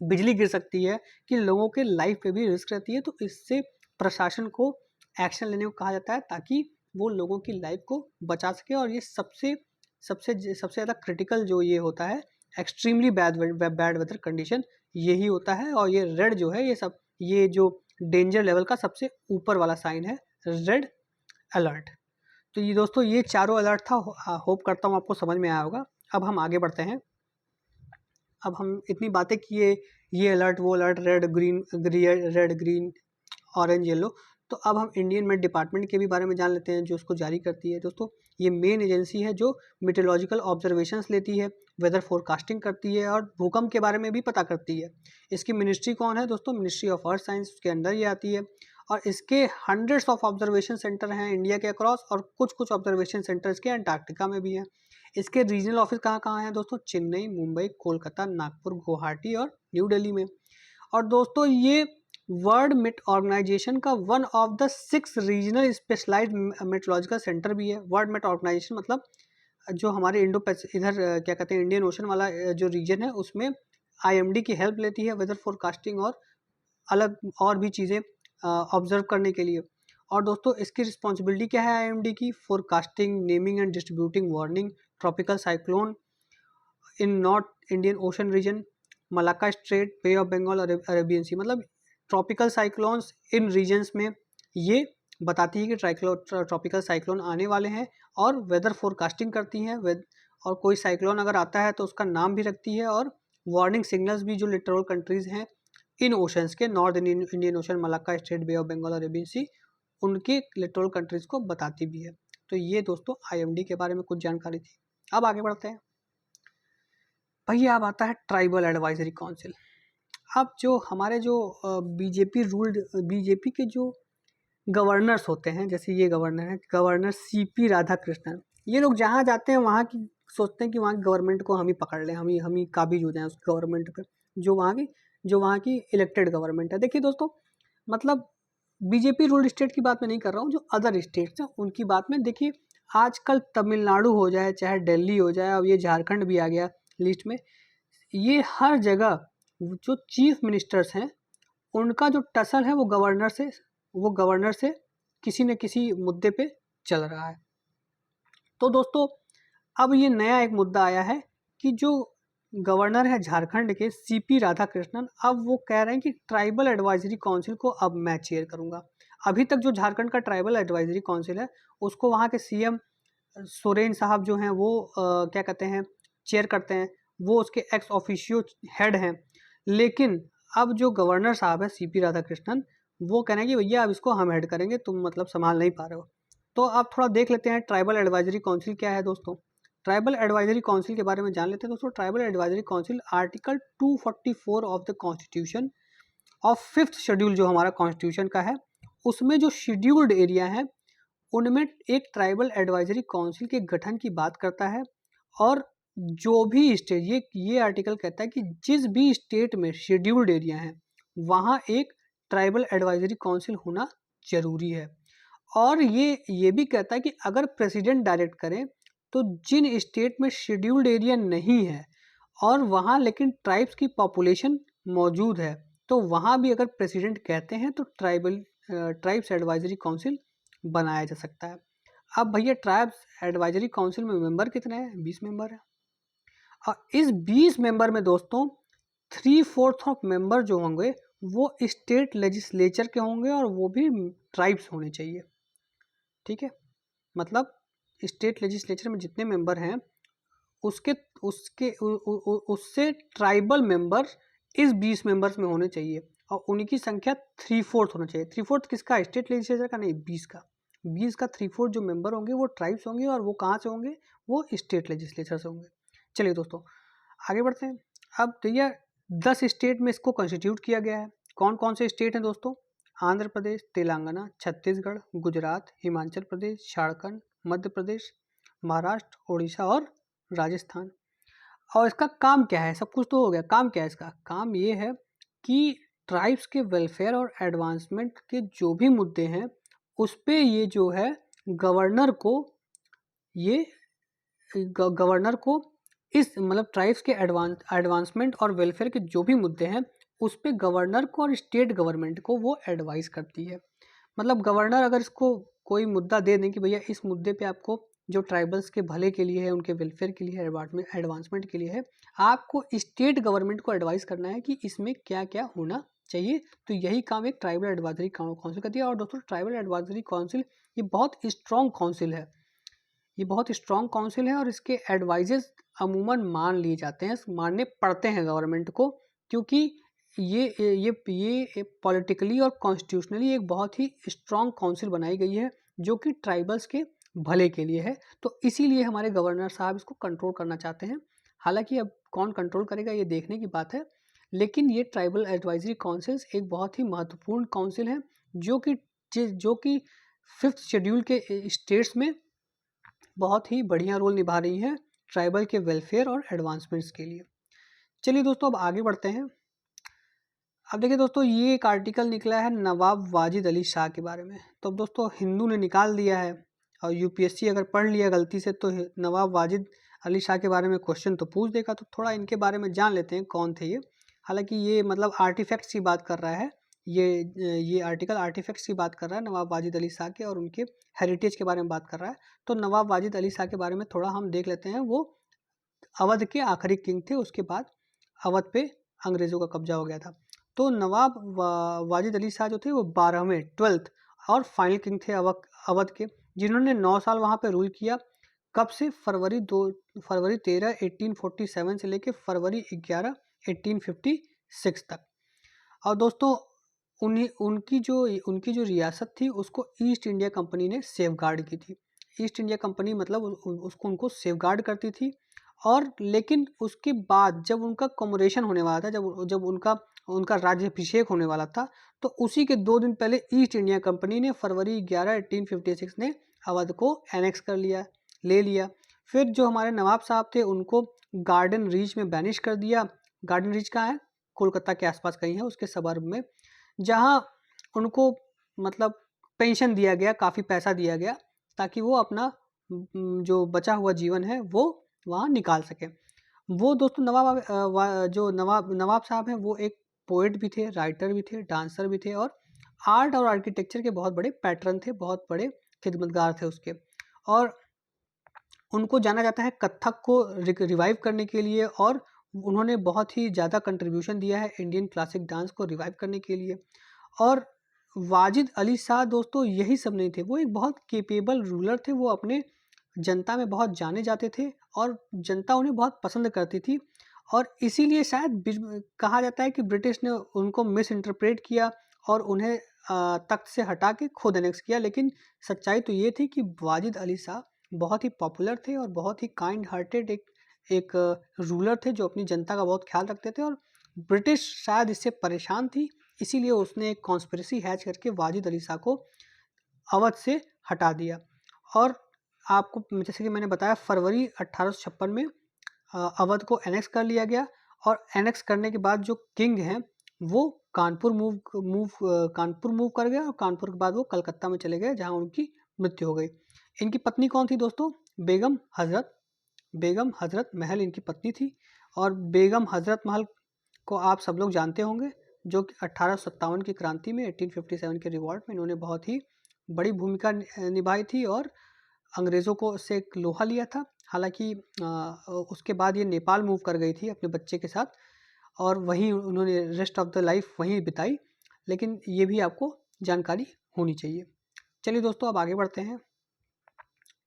बिजली गिर सकती है, कि लोगों के लाइफ पे भी रिस्क रहती है। तो इससे प्रशासन को एक्शन लेने को कहा जाता है ताकि वो लोगों की लाइफ को बचा सके। और ये सबसे सबसे सबसे ज़्यादा क्रिटिकल जो ये होता है, एक्सट्रीमली बैड वेदर कंडीशन, यही होता है। और ये रेड जो है ये जो डेंजर लेवल का सबसे ऊपर वाला साइन है, रेड अलर्ट। तो ये दोस्तों ये चारों अलर्ट था, होप करता हूँ आपको समझ में आया होगा। अब हम आगे बढ़ते हैं। अब हम इतनी बातें किए, ये अलर्ट वो alert, red green orange yellow, तो अब हम इंडियन मेट डिपार्टमेंट के भी बारे में जान लेते हैं जो उसको जारी करती है। दोस्तों ये मेन एजेंसी है जो मीटेरोलॉजिकल ऑब्जर्वेशंस लेती है, वेदर फोरकास्टिंग करती है और भूकंप के बारे में भी पता करती है। इसकी मिनिस्ट्री कौन है दोस्तों? मिनिस्ट्री ऑफ अर्थ साइंस, उसके अंडर ये आती है। और इसके हंड्रेड्स ऑफ ऑब्जर्वेशन सेंटर हैं इंडिया के अक्रॉस, और कुछ कुछ ऑब्जर्वेशन सेंटर इसके अंटार्कटिका में भी हैं। इसके रीजनल ऑफिस कहाँ कहाँ हैं दोस्तों? चेन्नई, मुंबई, कोलकाता, नागपुर, गुवाहाटी और न्यू दिल्ली में। और दोस्तों ये वर्ल्ड मेट ऑर्गेनाइजेशन का one of the 6 regional specialised meteorological centre भी है। वर्ल्ड मेट ऑर्गेनाइजेशन मतलब जो हमारे इधर क्या कहते हैं, इंडियन ओशन वाला जो रीजन है, उसमें IMD की हेल्प लेती है वेदर फोरकास्टिंग और अलग और भी चीज़ें ऑब्जर्व करने के लिए। और दोस्तों इसकी रिस्पॉन्सिबिलिटी क्या है IMD की? Forecasting, naming and distributing warning, tropical cyclone in North Indian Ocean region, Malacca Strait, Bay of Bengal और अरेबियन सी, मतलब ट्रॉपिकल साइक्लोन्स इन रीजन्स में ये बताती है कि ट्रॉपिकल साइक्लोन आने वाले हैं, और वेदर फोरकास्टिंग करती हैं। और कोई साइक्लोन अगर आता है तो उसका नाम भी रखती है, और वार्निंग सिग्नल्स भी जो लिटरल कंट्रीज़ हैं इन ओशंस के, North Indian Ocean, Malacca Strait, Bay of Bengal और अरेबियन सी, उनके लिटरल कंट्रीज़ को बताती भी है। तो ये दोस्तों IMD के बारे में कुछ जानकारी थी। अब आगे बढ़ते हैं भैया। अब आता है ट्राइबल एडवाइजरी काउंसिल। अब जो हमारे जो बीजेपी के जो गवर्नर्स होते हैं, जैसे ये गवर्नर है, गवर्नर CP राधाकृष्णन, ये लोग जहाँ जाते हैं वहाँ की सोचते हैं कि वहाँ की गवर्नमेंट को हम ही पकड़ लें, हम ही काबिज हो जाएं उस गवर्नमेंट पर, जो वहाँ की इलेक्टेड गवर्नमेंट है। देखिए दोस्तों, मतलब बीजेपी रूल्ड स्टेट की बात मैं नहीं कर रहा हूँ, जो अदर स्टेट्स हैं उनकी बात में। देखिए आजकल तमिलनाडु हो जाए, चाहे दिल्ली हो जाए, अब ये झारखंड भी आ गया लिस्ट में, ये हर जगह जो चीफ मिनिस्टर्स हैं उनका जो टसल है वो गवर्नर से किसी न किसी मुद्दे पे चल रहा है। तो दोस्तों अब ये नया एक मुद्दा आया है कि जो गवर्नर है झारखंड के CP राधाकृष्णन, अब वो कह रहे हैं कि ट्राइबल एडवाइजरी काउंसिल को अब मैं चेयर करूँगा। अभी तक जो झारखंड का ट्राइबल एडवाइजरी काउंसिल है उसको वहाँ के CM सोरेन साहब जो हैं वो क्या कहते हैं, चेयर करते हैं, वो उसके एक्स ऑफिशियो हेड हैं। लेकिन अब जो गवर्नर साहब है CP राधाकृष्णन, वो कह रहे हैं कि भैया अब इसको हम हेड करेंगे, तुम मतलब संभाल नहीं पा रहे हो। तो आप थोड़ा देख लेते हैं ट्राइबल एडवाइजरी काउंसिल क्या है दोस्तों। ट्राइबल एडवाइजरी काउंसिल के बारे में जान लेते हैं दोस्तों। Tribal advisory council article 244 of the constitution of 5th schedule जो हमारा कॉन्स्टिट्यूशन का है, उसमें जो शेड्यूल्ड एरिया है उनमें एक ट्राइबल एडवाइजरी काउंसिल के गठन की बात करता है। और जो भी स्टेट, ये आर्टिकल कहता है कि जिस भी स्टेट में शेड्यूल्ड एरिया है वहाँ एक ट्राइबल एडवाइजरी काउंसिल होना जरूरी है। और ये भी कहता है कि अगर प्रेसिडेंट डायरेक्ट करें तो जिन स्टेट में शेड्यूल्ड एरिया नहीं है और वहाँ लेकिन ट्राइब्स की पॉपुलेशन मौजूद है, तो वहाँ भी अगर प्रेसिडेंट कहते हैं तो ट्राइब्स एडवाइजरी काउंसिल बनाया जा सकता है। अब भैया ट्राइब्स एडवाइजरी काउंसिल में मेंबर कितने हैं? 20 मेंबर है। और इस 20 मेंबर में दोस्तों 3/4 ऑफ मेंबर जो होंगे वो स्टेट लेजिस्लेचर के होंगे और वो भी ट्राइब्स होने चाहिए। ठीक है, मतलब स्टेट लेजिस्लेचर में जितने मेंबर हैं उससे ट्राइबल मेंबर इस 20 मेंबर्स में होने चाहिए और उनकी संख्या 3/4 होना चाहिए। 3/4 किसका? स्टेट लेजिस्लेचर का नहीं, 20 का। 20 का 3/4 जो मेंबर होंगे वो ट्राइब्स होंगे और वो कहाँ से होंगे? वो स्टेट लेजिस्लेचर से होंगे। चलिए दोस्तों आगे बढ़ते हैं। अब तो ये 10 स्टेट में इसको कॉन्स्टिट्यूट किया गया है। कौन कौन से स्टेट हैं दोस्तों? आंध्र प्रदेश, तेलंगाना, छत्तीसगढ़, गुजरात, हिमाचल प्रदेश, झारखंड, मध्य प्रदेश, महाराष्ट्र, उड़ीसा और राजस्थान। और इसका काम क्या है? सब कुछ तो हो गया, काम क्या है इसका? काम ये है कि ट्राइब्स के वेलफेयर और एडवांसमेंट के जो भी मुद्दे हैं उस पे ये जो है गवर्नर को इस मतलब ट्राइब्स के एडवांसमेंट और वेलफेयर के जो भी मुद्दे हैं उस पे गवर्नर को और स्टेट गवर्नमेंट को वो एडवाइस करती है। मतलब गवर्नर अगर इसको कोई मुद्दा दे दें कि भैया इस मुद्दे पे आपको जो ट्राइबल्स के भले के लिए है, उनके वेलफेयर के लिए है, एडवांसमेंट के लिए है, आपको स्टेट गवर्नमेंट को एडवाइस करना है कि इसमें क्या क्या होना चाहिए। तो यही काम एक ट्राइबल एडवाइजरी काउंसिल करती है। और दोस्तों ट्राइबल एडवाइजरी काउंसिल ये बहुत स्ट्रॉन्ग काउंसिल है, ये बहुत स्ट्रॉन्ग काउंसिल है और इसके एडवाइजेस अमूमन मान लिए जाते हैं, मानने पड़ते हैं गवर्नमेंट को, क्योंकि ये पॉलिटिकली और कॉन्स्टिट्यूशनली एक बहुत ही स्ट्रॉन्ग काउंसिल बनाई गई है जो कि ट्राइबल्स के भले के लिए है। तो इसीलिए हमारे गवर्नर साहब इसको कंट्रोल करना चाहते हैं। हालांकि अब कौन कंट्रोल करेगा ये देखने की बात है, लेकिन ये ट्राइबल एडवाइजरी काउंसिल्स एक बहुत ही महत्वपूर्ण काउंसिल है जो कि 5th शेड्यूल के स्टेट्स में बहुत ही बढ़िया रोल निभा रही हैं ट्राइबल के वेलफेयर और एडवांसमेंट्स के लिए। चलिए दोस्तों अब आगे बढ़ते हैं। अब देखिए दोस्तों ये एक आर्टिकल निकला है नवाब वाजिद अली शाह के बारे में। तो अब दोस्तों हिंदू ने निकाल दिया है और यूपीएससी अगर पढ़ लिया गलती से तो नवाब वाजिद अली शाह के बारे में क्वेश्चन तो पूछ देगा। तो थोड़ा इनके बारे में जान लेते हैं कौन थे ये। हालांकि ये मतलब आर्टिफैक्ट्स की बात कर रहा है, ये आर्टिकल आर्टिफैक्ट्स की बात कर रहा है नवाब वाजिद अली शाह के और उनके हेरिटेज के बारे में बात कर रहा है। तो नवाब वाजिद अली शाह के बारे में थोड़ा हम देख लेते हैं। वो अवध के आखिरी किंग थे, उसके बाद अवध पे अंग्रेज़ों का कब्जा हो गया था। तो नवाब वाजिद अली शाह जो थे वो 12वें 12th और फाइनल किंग थे अवध के, जिन्होंने 9 साल वहाँ पे रूल किया। कब से? फरवरी 13 1847 से लेके फरवरी 11 1856 तक। और दोस्तों उनकी जो रियासत थी उसको ईस्ट इंडिया कंपनी ने सेफगार्ड की थी। ईस्ट इंडिया कंपनी मतलब उनको सेफगार्ड करती थी। और लेकिन उसके बाद जब उनका कॉमोरेशन होने वाला था, जब उनका राज्याभिषेक होने वाला था, तो उसी के 2 दिन पहले ईस्ट इंडिया कंपनी ने फरवरी 11 1856 ने अवध को एनेक्स कर लिया, ले लिया। फिर जो हमारे नवाब साहब थे उनको गार्डन रीच में बैनिश कर दिया। गार्डन रीच कहाँ है? कोलकाता के आसपास कहीं है, उसके सबर्ब में, जहाँ उनको मतलब पेंशन दिया गया, काफ़ी पैसा दिया गया ताकि वो अपना जो बचा हुआ जीवन है वो वहाँ निकाल सके। वो दोस्तों नवाब साहब हैं वो एक पोएट भी थे, राइटर भी थे, डांसर भी थे और आर्ट और आर्किटेक्चर के बहुत बड़े पैटर्न थे, बहुत बड़े खिदमतगार थे उसके। और उनको जाना जाता है कथक को रिवाइव करने के लिए और उन्होंने बहुत ही ज़्यादा कंट्रीब्यूशन दिया है इंडियन क्लासिक डांस को रिवाइव करने के लिए। और वाजिद अली शाह दोस्तों यही सब नहीं थे, वो एक बहुत केपेबल रूलर थे। वो अपने जनता में बहुत जाने जाते थे और जनता उन्हें बहुत पसंद करती थी। और इसीलिए शायद कहा जाता है कि ब्रिटिश ने उनको मिस इंटरप्रेट किया और उन्हें तख्त से हटा के खुद एनेक्स किया। लेकिन सच्चाई तो ये थी कि वाजिद अली शाह बहुत ही पॉपुलर थे और बहुत ही काइंड हार्टेड एक रूलर थे जो अपनी जनता का बहुत ख्याल रखते थे। और ब्रिटिश शायद इससे परेशान थी, इसीलिए उसने एक कॉन्स्पिरेसी हैच करके वाजिद अली शाह को अवध से हटा दिया। और आपको जैसे कि मैंने बताया फरवरी 1856 में अवध को एनेक्स कर लिया गया। और एनेक्स करने के बाद जो किंग हैं वो कानपुर मूव कर गया और कानपुर के बाद वो कलकत्ता में चले गए जहां उनकी मृत्यु हो गई। इनकी पत्नी कौन थी दोस्तों? बेगम हजरत महल इनकी पत्नी थी। और बेगम हजरत महल को आप सब लोग जानते होंगे, जो कि 1857 की क्रांति में 1857 के रिवॉल्ट में इन्होंने बहुत ही बड़ी भूमिका निभाई थी और अंग्रेज़ों को से एक लोहा लिया था। हालांकि उसके बाद ये नेपाल मूव कर गई थी अपने बच्चे के साथ और वहीं उन्होंने रेस्ट ऑफ द लाइफ वहीं बिताई, लेकिन ये भी आपको जानकारी होनी चाहिए। चलिए दोस्तों अब आगे बढ़ते हैं।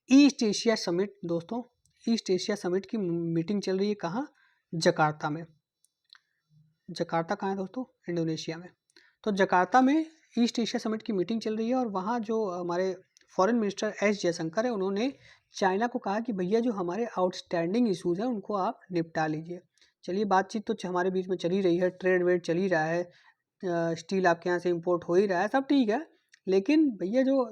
ईस्ट एशिया समिट दोस्तों, ईस्ट एशिया समिट की मीटिंग चल रही है कहाँ? जकार्ता में। जकार्ता कहाँ है दोस्तों? इंडोनेशिया में। तो जकार्ता में ईस्ट एशिया समिट की मीटिंग चल रही है और वहाँ जो हमारे फॉरेन मिनिस्टर एस जयशंकर है उन्होंने चाइना को कहा कि भैया जो हमारे आउटस्टैंडिंग इश्यूज़ हैं उनको आप निपटा लीजिए। चलिए बातचीत तो हमारे बीच में चल ही रही है, ट्रेड वेड चल ही रहा है, स्टील आपके यहाँ से इंपोर्ट हो ही रहा है, सब ठीक है। लेकिन भैया जो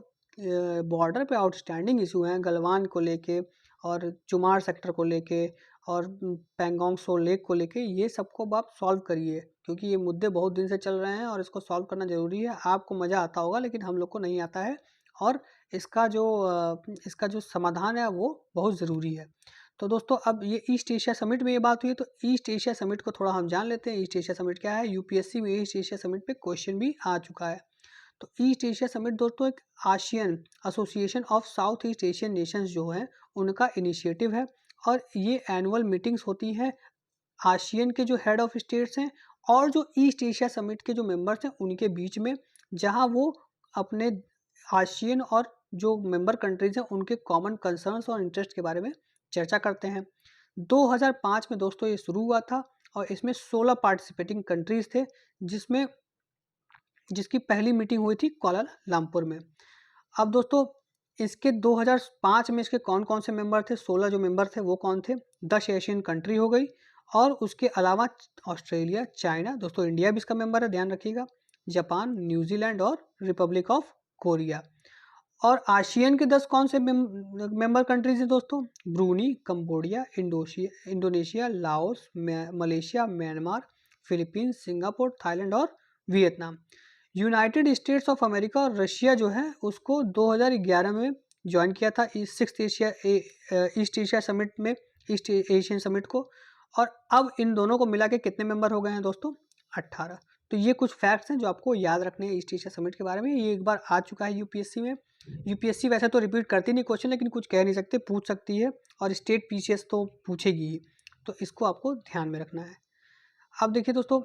बॉर्डर पे आउटस्टैंडिंग इशू हैं गलवान को लेके और चुमार सेक्टर को लेके और पैंगोंग सो लेक को लेके, ये सबको आप सॉल्व करिए क्योंकि ये मुद्दे बहुत दिन से चल रहे हैं और इसको सॉल्व करना ज़रूरी है। आपको मज़ा आता होगा लेकिन हम लोग को नहीं आता है और इसका जो समाधान है वो बहुत ज़रूरी है। तो दोस्तों अब ये ईस्ट एशिया समिट में ये बात हुई है तो ईस्ट एशिया समिट को थोड़ा हम जान लेते हैं। ईस्ट एशिया समिट क्या है? यूपीएससी में ईस्ट एशिया समिट पे क्वेश्चन भी आ चुका है। तो ईस्ट एशिया समिट दोस्तों एक ASEAN association of South East Asian nations जो है उनका इनिशिएटिव है और ये एनुअल मीटिंग्स होती हैं आशियन के जो हेड ऑफ स्टेट्स हैं और जो ईस्ट एशिया समिट के जो मेंबर्स हैं उनके बीच में, जहां वो अपने आशियन और जो मेंबर कंट्रीज हैं उनके कॉमन कंसर्न्स और इंटरेस्ट के बारे में चर्चा करते हैं। 2005 में दोस्तों ये शुरू हुआ था और इसमें 16 पार्टिसिपेटिंग कंट्रीज थे जिसकी पहली मीटिंग हुई थी कुआलालंपुर में। अब दोस्तों इसके 2005 में इसके कौन कौन से मेंबर थे? 16 जो मेंबर थे वो कौन थे? 10 एशियन कंट्री हो गई और उसके अलावा ऑस्ट्रेलिया, चाइना, दोस्तों इंडिया भी इसका मेंबर है, ध्यान रखिएगा, जापान, न्यूजीलैंड और रिपब्लिक ऑफ कोरिया। और आशियन के 10 कौन से मेंबर कंट्रीज हैं दोस्तों? Brunei, Cambodia, Indonesia, Laos, Malaysia, Myanmar, Philippines, Singapore, Thailand और Vietnam. United States of America और रशिया जो है उसको 2011 में ज्वाइन किया था ईस्ट एशिया समिट में, ईस्ट एशियन समिट को। और अब इन दोनों को मिला के कितने मेंबर हो गए हैं दोस्तों? 18। तो ये कुछ फैक्ट्स हैं जो आपको याद रखने हैं ईस्ट एशिया समिट के बारे में। ये एक बार आ चुका है यूपीएससी में। यूपीएससी वैसे तो रिपीट करती नहीं क्वेश्चन, लेकिन कुछ कह नहीं सकते, पूछ सकती है और स्टेट पीसीएस तो पूछेगी ही, तो इसको आपको ध्यान में रखना है। अब देखिए दोस्तों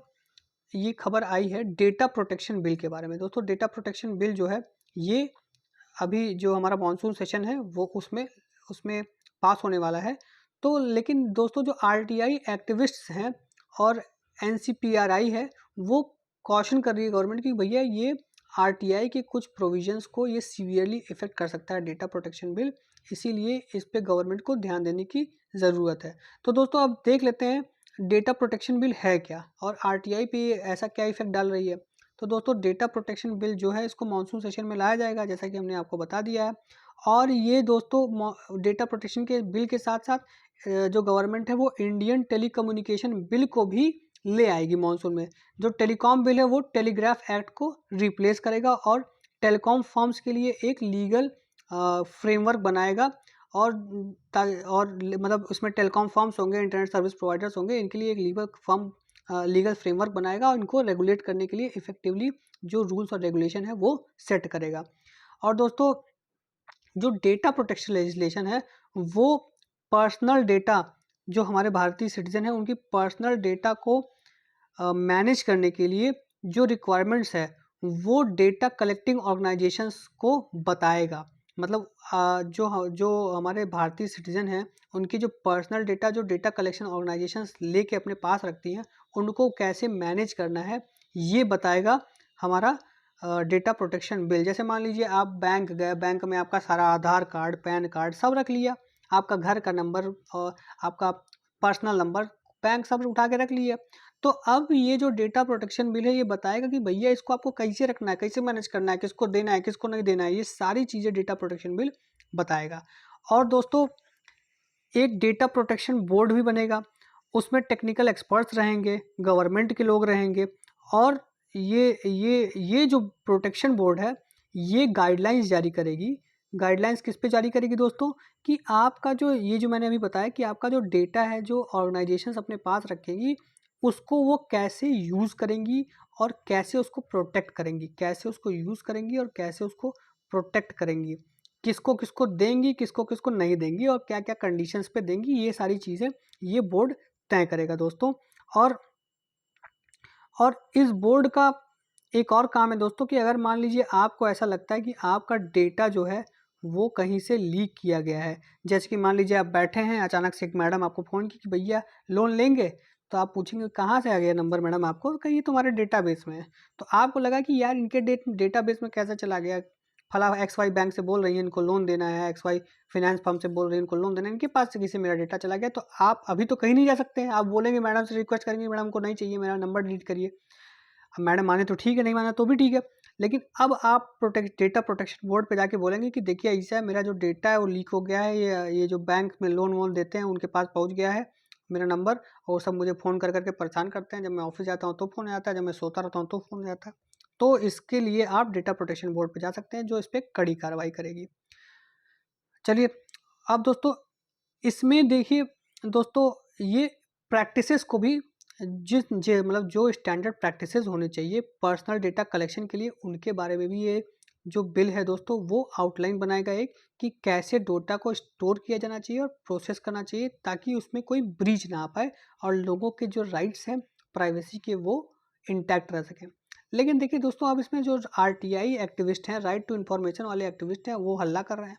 ये खबर आई है डेटा प्रोटेक्शन बिल के बारे में। दोस्तों डेटा प्रोटेक्शन बिल जो है ये अभी जो हमारा मॉनसून सेशन है वो उसमें पास होने वाला है। तो लेकिन दोस्तों जो आरटीआई एक्टिविस्ट्स हैं और एनसीपीआरआई है वो कॉशन कर रही है गवर्नमेंट की भैया ये आरटीआई के कुछ प्रोविजंस को ये सीवियरली इफेक्ट कर सकता है डेटा प्रोटेक्शन बिल, इसीलिए इस पे गवर्नमेंट को ध्यान देने की ज़रूरत है। तो दोस्तों अब देख लेते हैं डेटा प्रोटेक्शन बिल है क्या और आरटीआई पे ऐसा क्या इफेक्ट डाल रही है। तो दोस्तों डेटा प्रोटेक्शन बिल जो है इसको मानसून सेशन में लाया जाएगा जैसा कि हमने आपको बता दिया है। और ये दोस्तों डेटा प्रोटेक्शन के बिल के साथ साथ जो गवर्नमेंट है वो इंडियन टेलीकम्युनिकेशन बिल को भी ले आएगी मानसून में। जो टेलीकॉम बिल है वो टेलीग्राफ एक्ट को रिप्लेस करेगा और टेलीकॉम फर्म्स के लिए एक लीगल फ्रेमवर्क बनाएगा और मतलब उसमें टेलीकॉम फर्म्स होंगे, इंटरनेट सर्विस प्रोवाइडर्स होंगे, इनके लिए एक लीगल फ्रेमवर्क बनाएगा और इनको रेगुलेट करने के लिए इफेक्टिवली जो रूल्स और रेगुलेशन है वो सेट करेगा। और दोस्तों जो डेटा प्रोटेक्शन लेजिस्लेशन है वो पर्सनल डेटा जो हमारे भारतीय सिटीजन हैं उनकी पर्सनल डेटा को मैनेज करने के लिए जो रिक्वायरमेंट्स है वो डेटा कलेक्टिंग ऑर्गेनाइजेशंस को बताएगा। मतलब जो हमारे भारतीय सिटीजन हैं उनकी जो पर्सनल डेटा जो डेटा कलेक्शन ऑर्गेनाइजेशंस लेके अपने पास रखती हैं उनको कैसे मैनेज करना है ये बताएगा हमारा डेटा प्रोटेक्शन बिल, जैसे मान लीजिए आप बैंक गए, बैंक में आपका सारा आधार कार्ड, पैन कार्ड सब रख लिया, आपका घर का नंबर और आपका पर्सनल नंबर, बैंक सब उठा के रख लिया। तो अब ये जो डेटा प्रोटेक्शन बिल है ये बताएगा कि भैया इसको आपको कैसे रखना है, कैसे मैनेज करना है, किसको देना है, किसको नहीं देना है, ये सारी चीज़ें डेटा प्रोटेक्शन बिल बताएगा। और दोस्तों एक डेटा प्रोटेक्शन बोर्ड भी बनेगा, उसमें टेक्निकल एक्सपर्ट्स रहेंगे, गवर्नमेंट के लोग रहेंगे, और ये जो प्रोटेक्शन बोर्ड है ये गाइडलाइंस जारी करेगी। गाइडलाइंस किस पे जारी करेगी दोस्तों, कि आपका जो ये जो मैंने अभी बताया कि आपका जो डेटा है जो ऑर्गेनाइजेशंस अपने पास रखेंगी उसको वो कैसे यूज़ करेंगी और कैसे उसको प्रोटेक्ट करेंगी, कैसे उसको यूज़ करेंगी और कैसे उसको प्रोटेक्ट करेंगी, किसको किसको देंगी, किसको किसको नहीं देंगी और क्या क्या कंडीशंस पे देंगी, ये सारी चीज़ें ये बोर्ड तय करेगा दोस्तों। और इस बोर्ड का एक और काम है दोस्तों कि अगर मान लीजिए आपको ऐसा लगता है कि आपका डेटा जो है वो कहीं से लीक किया गया है, जैसे कि मान लीजिए आप बैठे हैं, अचानक से एक मैडम आपको फ़ोन की कि भैया लोन लेंगे, तो आप पूछेंगे कहाँ से आ गया नंबर मैडम आपको, कहीं तुम्हारे डेटाबेस में है। तो आपको लगा कि यार इनके डेटाबेस में कैसे चला गया, फला एक्स वाई बैंक से बोल रही है इनको लोन देना है, एक्स वाई फाइनेंस फर्म से बोल रही है इनको लोन देना है, इनके पास से किसी मेरा डेटा चला गया। तो आप अभी तो कहीं नहीं जा सकते हैं, आप बोलेंगे मैडम से रिक्वेस्ट करेंगे मैडम को नहीं चाहिए, मेरा नंबर डिलीट करिए। अब मैडम माने तो ठीक है, नहीं माना तो भी ठीक है, लेकिन अब आप डेटा प्रोटेक्शन बोर्ड पे जाके बोलेंगे कि देखिए ऐसा है, मेरा जो डेटा है वो लीक हो गया है, ये जो बैंक में लोन वोन देते हैं उनके पास पहुंच गया है मेरा नंबर, और सब मुझे फ़ोन कर करके परेशान करते हैं, जब मैं ऑफिस जाता हूँ तो फ़ोन आता है, जब मैं सोता रहता हूँ तो फ़ोन आता है। तो इसके लिए आप डेटा प्रोटेक्शन बोर्ड पे जा सकते हैं जो इस पर कड़ी कार्रवाई करेगी। चलिए अब दोस्तों इसमें देखिए दोस्तों ये प्रैक्टिसेस को भी मतलब जो स्टैंडर्ड प्रैक्टिसेस होने चाहिए पर्सनल डेटा कलेक्शन के लिए उनके बारे में भी ये जो बिल है दोस्तों वो आउटलाइन बनाएगा एक, कि कैसे डेटा को स्टोर किया जाना चाहिए और प्रोसेस करना चाहिए ताकि उसमें कोई ब्रीच ना आ पाए और लोगों के जो राइट्स हैं प्राइवेसी के वो इंटैक्ट रह सकें। लेकिन देखिए दोस्तों अब इसमें जो आरटीआई एक्टिविस्ट हैं, राइट टू इन्फॉर्मेशन वाले एक्टिविस्ट हैं, वो हल्ला कर रहे हैं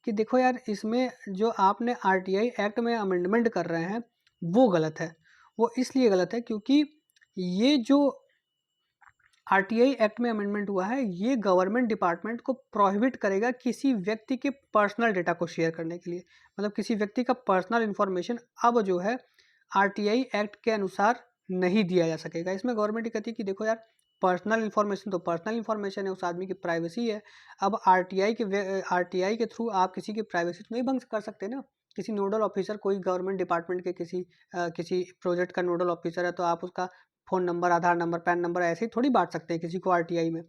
कि देखो यार इसमें जो आपने आरटीआई एक्ट में अमेंडमेंट कर रहे हैं वो गलत है। वो इसलिए गलत है क्योंकि ये जो आरटीआई एक्ट में अमेंडमेंट हुआ है ये गवर्नमेंट डिपार्टमेंट को प्रोहिबिट करेगा किसी व्यक्ति के पर्सनल डेटा को शेयर करने के लिए, मतलब किसी व्यक्ति का पर्सनल इन्फॉर्मेशन अब जो है आरटीआई एक्ट के अनुसार नहीं दिया जा सकेगा। इसमें गवर्नमेंट ये कहती है कि देखो यार पर्सनल इन्फॉर्मेशन तो पर्सनल इन्फॉर्मेशन है, उस आदमी की प्राइवेसी है। अब आरटीआई के थ्रू आप किसी की प्राइवेसी तो नहीं भंग कर सकते ना। किसी नोडल ऑफिसर, कोई गवर्नमेंट डिपार्टमेंट के किसी प्रोजेक्ट का नोडल ऑफिसर है तो आप उसका फ़ोन नंबर, आधार नंबर, पैन नंबर ऐसे ही थोड़ी बांट सकते हैं किसी को आरटीआई में।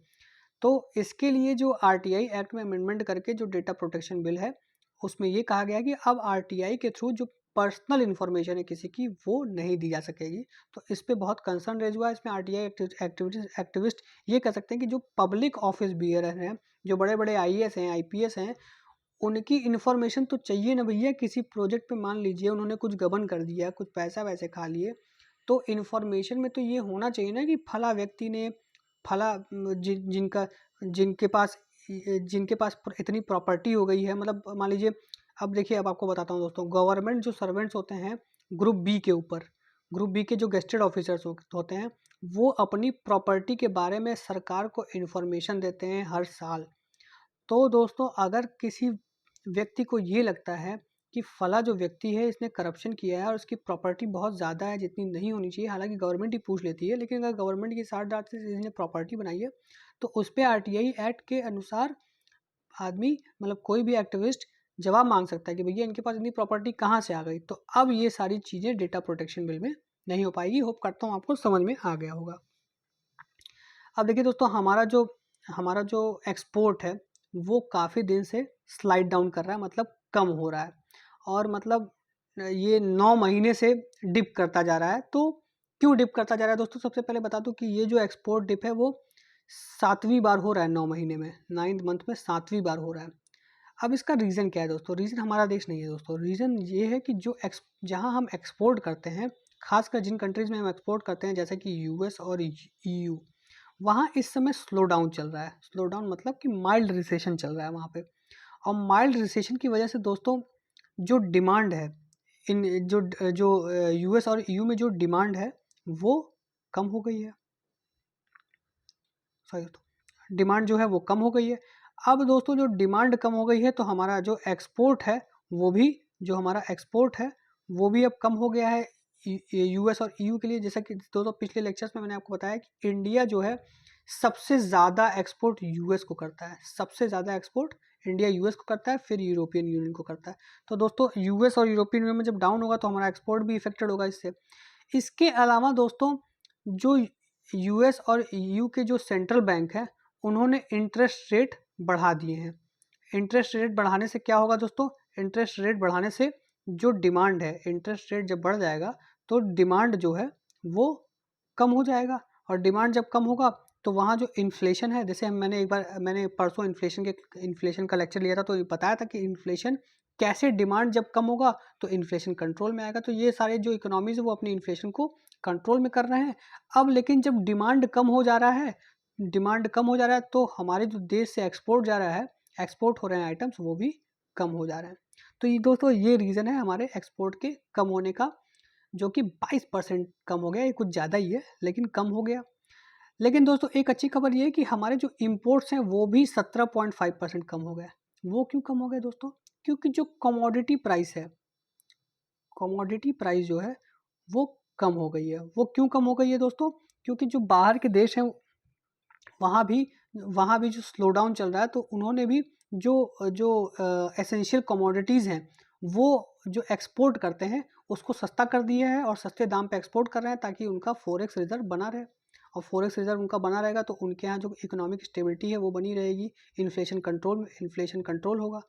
तो इसके लिए जो आरटीआई एक्ट में अमेंडमेंट करके जो डेटा प्रोटेक्शन बिल है उसमें ये कहा गया है कि अब आरटीआई के थ्रू जो पर्सनल इन्फॉर्मेशन है किसी की वो नहीं दी जा सकेगी। तो इस पे बहुत कंसर्न रेज हुआ है। इसमें आरटीआई एक्टिविस्ट ये कह सकते हैं कि जो पब्लिक ऑफिस बियरर हैं, जो बड़े बड़े आईएएस हैं, आईपीएस हैं, उनकी इन्फॉर्मेशन तो चाहिए ना भैया। किसी प्रोजेक्ट पे मान लीजिए उन्होंने कुछ गबन कर दिया, कुछ पैसा वैसे खा लिए, तो इन्फॉर्मेशन में तो ये होना चाहिए ना कि फला व्यक्ति ने फला जिनके पास इतनी प्रॉपर्टी हो गई है, मतलब मान लीजिए। अब देखिए अब आपको बताता हूँ दोस्तों, गवर्नमेंट जो सर्वेंट्स होते हैं ग्रुप बी के ऊपर, ग्रुप बी के जो गेस्टेड ऑफिसर्स होते हैं वो अपनी प्रॉपर्टी के बारे में सरकार को इन्फॉर्मेशन देते हैं हर साल। तो दोस्तों अगर किसी व्यक्ति को ये लगता है कि फला जो व्यक्ति है इसने करप्शन किया है और उसकी प्रॉपर्टी बहुत ज़्यादा है जितनी नहीं होनी चाहिए, हालांकि गवर्नमेंट ही पूछ लेती है, लेकिन अगर गवर्नमेंट की साठ डांट से इसने प्रॉपर्टी बनाई है तो उस पर आरटीआई एक्ट के अनुसार आदमी, मतलब कोई भी एक्टिविस्ट जवाब मांग सकता है कि भैया इनके पास इतनी प्रॉपर्टी कहाँ से आ गई। तो अब ये सारी चीज़ें डेटा प्रोटेक्शन बिल में नहीं हो पाएगी। होप करता हूँ आपको समझ में आ गया होगा। अब देखिए दोस्तों हमारा जो एक्सपोर्ट है वो काफ़ी दिन से स्लाइड डाउन कर रहा है, मतलब कम हो रहा है, और मतलब ये 9 महीने से डिप करता जा रहा है। तो क्यों डिप करता जा रहा है दोस्तों, सबसे पहले बता दूं कि ये जो एक्सपोर्ट डिप है वो 7वीं बार हो रहा है 9 महीने में, 9th मंथ में 7वीं बार हो रहा है। अब इसका रीज़न क्या है दोस्तों, रीज़न हमारा देश नहीं है दोस्तों, रीज़न ये है कि जहाँ हम एक्सपोर्ट करते हैं, खासकर जिन कंट्रीज़ में हम एक्सपोर्ट करते हैं जैसे कि यूएस और ईयू, वहाँ इस समय स्लो डाउन चल रहा है। स्लो डाउन मतलब कि माइल्ड रिसेशन चल रहा है वहाँ पे। और माइल्ड रिसेशन की वजह से दोस्तों जो डिमांड है इन जो जो यूएस और ईयू में जो डिमांड है वो कम हो गई है। सॉरी दोस्तों, डिमांड जो है वो कम हो गई है। अब दोस्तों जो डिमांड कम हो गई है तो हमारा जो एक्सपोर्ट है वो भी, जो हमारा एक्सपोर्ट है वो भी अब कम हो गया है यूएस और ईयू के लिए। जैसा कि दोस्तों पिछले लेक्चर्स में मैंने आपको बताया कि इंडिया जो है सबसे ज़्यादा एक्सपोर्ट यूएस को करता है, सबसे ज़्यादा एक्सपोर्ट इंडिया यूएस को करता है, फिर यूरोपियन यूनियन को करता है। तो दोस्तों यूएस और यूरोपियन यूनियन में जब डाउन होगा तो हमारा एक्सपोर्ट भी इफेक्टेड होगा इससे। इसके अलावा दोस्तों जो यूएस और ईयू के जो सेंट्रल बैंक है उन्होंने इंटरेस्ट रेट बढ़ा दिए हैं। इंटरेस्ट रेट बढ़ाने से क्या होगा दोस्तों, इंटरेस्ट रेट बढ़ाने से जो डिमांड है, इंटरेस्ट रेट जब बढ़ जाएगा तो डिमांड जो है वो कम हो जाएगा, और डिमांड जब कम होगा तो वहाँ जो इन्फ्लेशन है, जैसे मैंने परसों इन्फ्लेशन का लेक्चर लिया था तो बताया था कि इन्फ्लेशन कैसे, डिमांड जब कम होगा तो इन्फ्लेशन कंट्रोल में आएगा। तो ये सारे जो इकोनॉमीज है वो अपनी इन्फ्लेशन को कंट्रोल में कर रहे हैं। अब लेकिन जब डिमांड कम हो जा रहा है, डिमांड कम हो जा रहा है तो हमारे जो देश से एक्सपोर्ट जा रहा है, एक्सपोर्ट हो रहे हैं आइटम्स वो भी कम हो जा रहे हैं। तो ये दोस्तों ये रीज़न है हमारे एक्सपोर्ट के कम होने का, जो कि 22% कम हो गया। ये कुछ ज़्यादा ही है लेकिन कम हो गया। लेकिन दोस्तों एक अच्छी खबर ये है कि हमारे जो इम्पोर्ट्स हैं वो भी 17.5% कम हो गए। वो क्यों कम हो गए दोस्तों, क्योंकि जो कमोडिटी प्राइस है, कमोडिटी प्राइस जो है वो कम हो गई है। वो क्यों कम हो गई है दोस्तों, क्योंकि जो बाहर के देश हैं वहाँ भी जो स्लो डाउन चल रहा है तो उन्होंने भी जो जो एसेंशियल कमोडिटीज़ हैं वो जो एक्सपोर्ट करते हैं उसको सस्ता कर दिया है और सस्ते दाम पे एक्सपोर्ट कर रहे हैं ताकि उनका फॉरेक्स रिजर्व बना रहे। और फॉरेक्स रिजर्व उनका बना रहेगा तो उनके यहाँ जो इकोनॉमिक स्टेबिलिटी है वो बनी रहेगी, इन्फ्लेशन कंट्रोल होगा।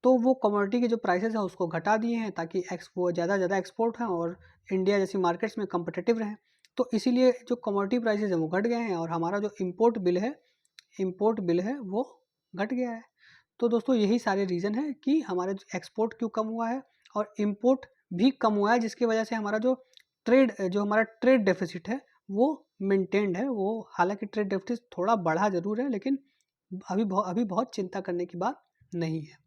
तो वो कमोडिटी के जो प्राइसेस हैं उसको घटा दिए हैं ताकि वो ज़्यादा एक्सपोर्ट हैं और इंडिया जैसी मार्केट्स में कम्पिटिटिव रहें। तो इसीलिए जो कमोडिटी प्राइसेस हैं वो घट गए हैं और हमारा जो इम्पोर्ट बिल है वो घट गया है। तो दोस्तों यही सारे रीज़न है कि हमारे एक्सपोर्ट क्यों कम हुआ है और इम्पोर्ट भी कम हुआ है, जिसकी वजह से हमारा जो हमारा ट्रेड डेफिसिट है वो मेंटेन्ड है। वो हालांकि ट्रेड डेफिसिट थोड़ा बढ़ा ज़रूर है लेकिन अभी बहुत चिंता करने की बात नहीं है।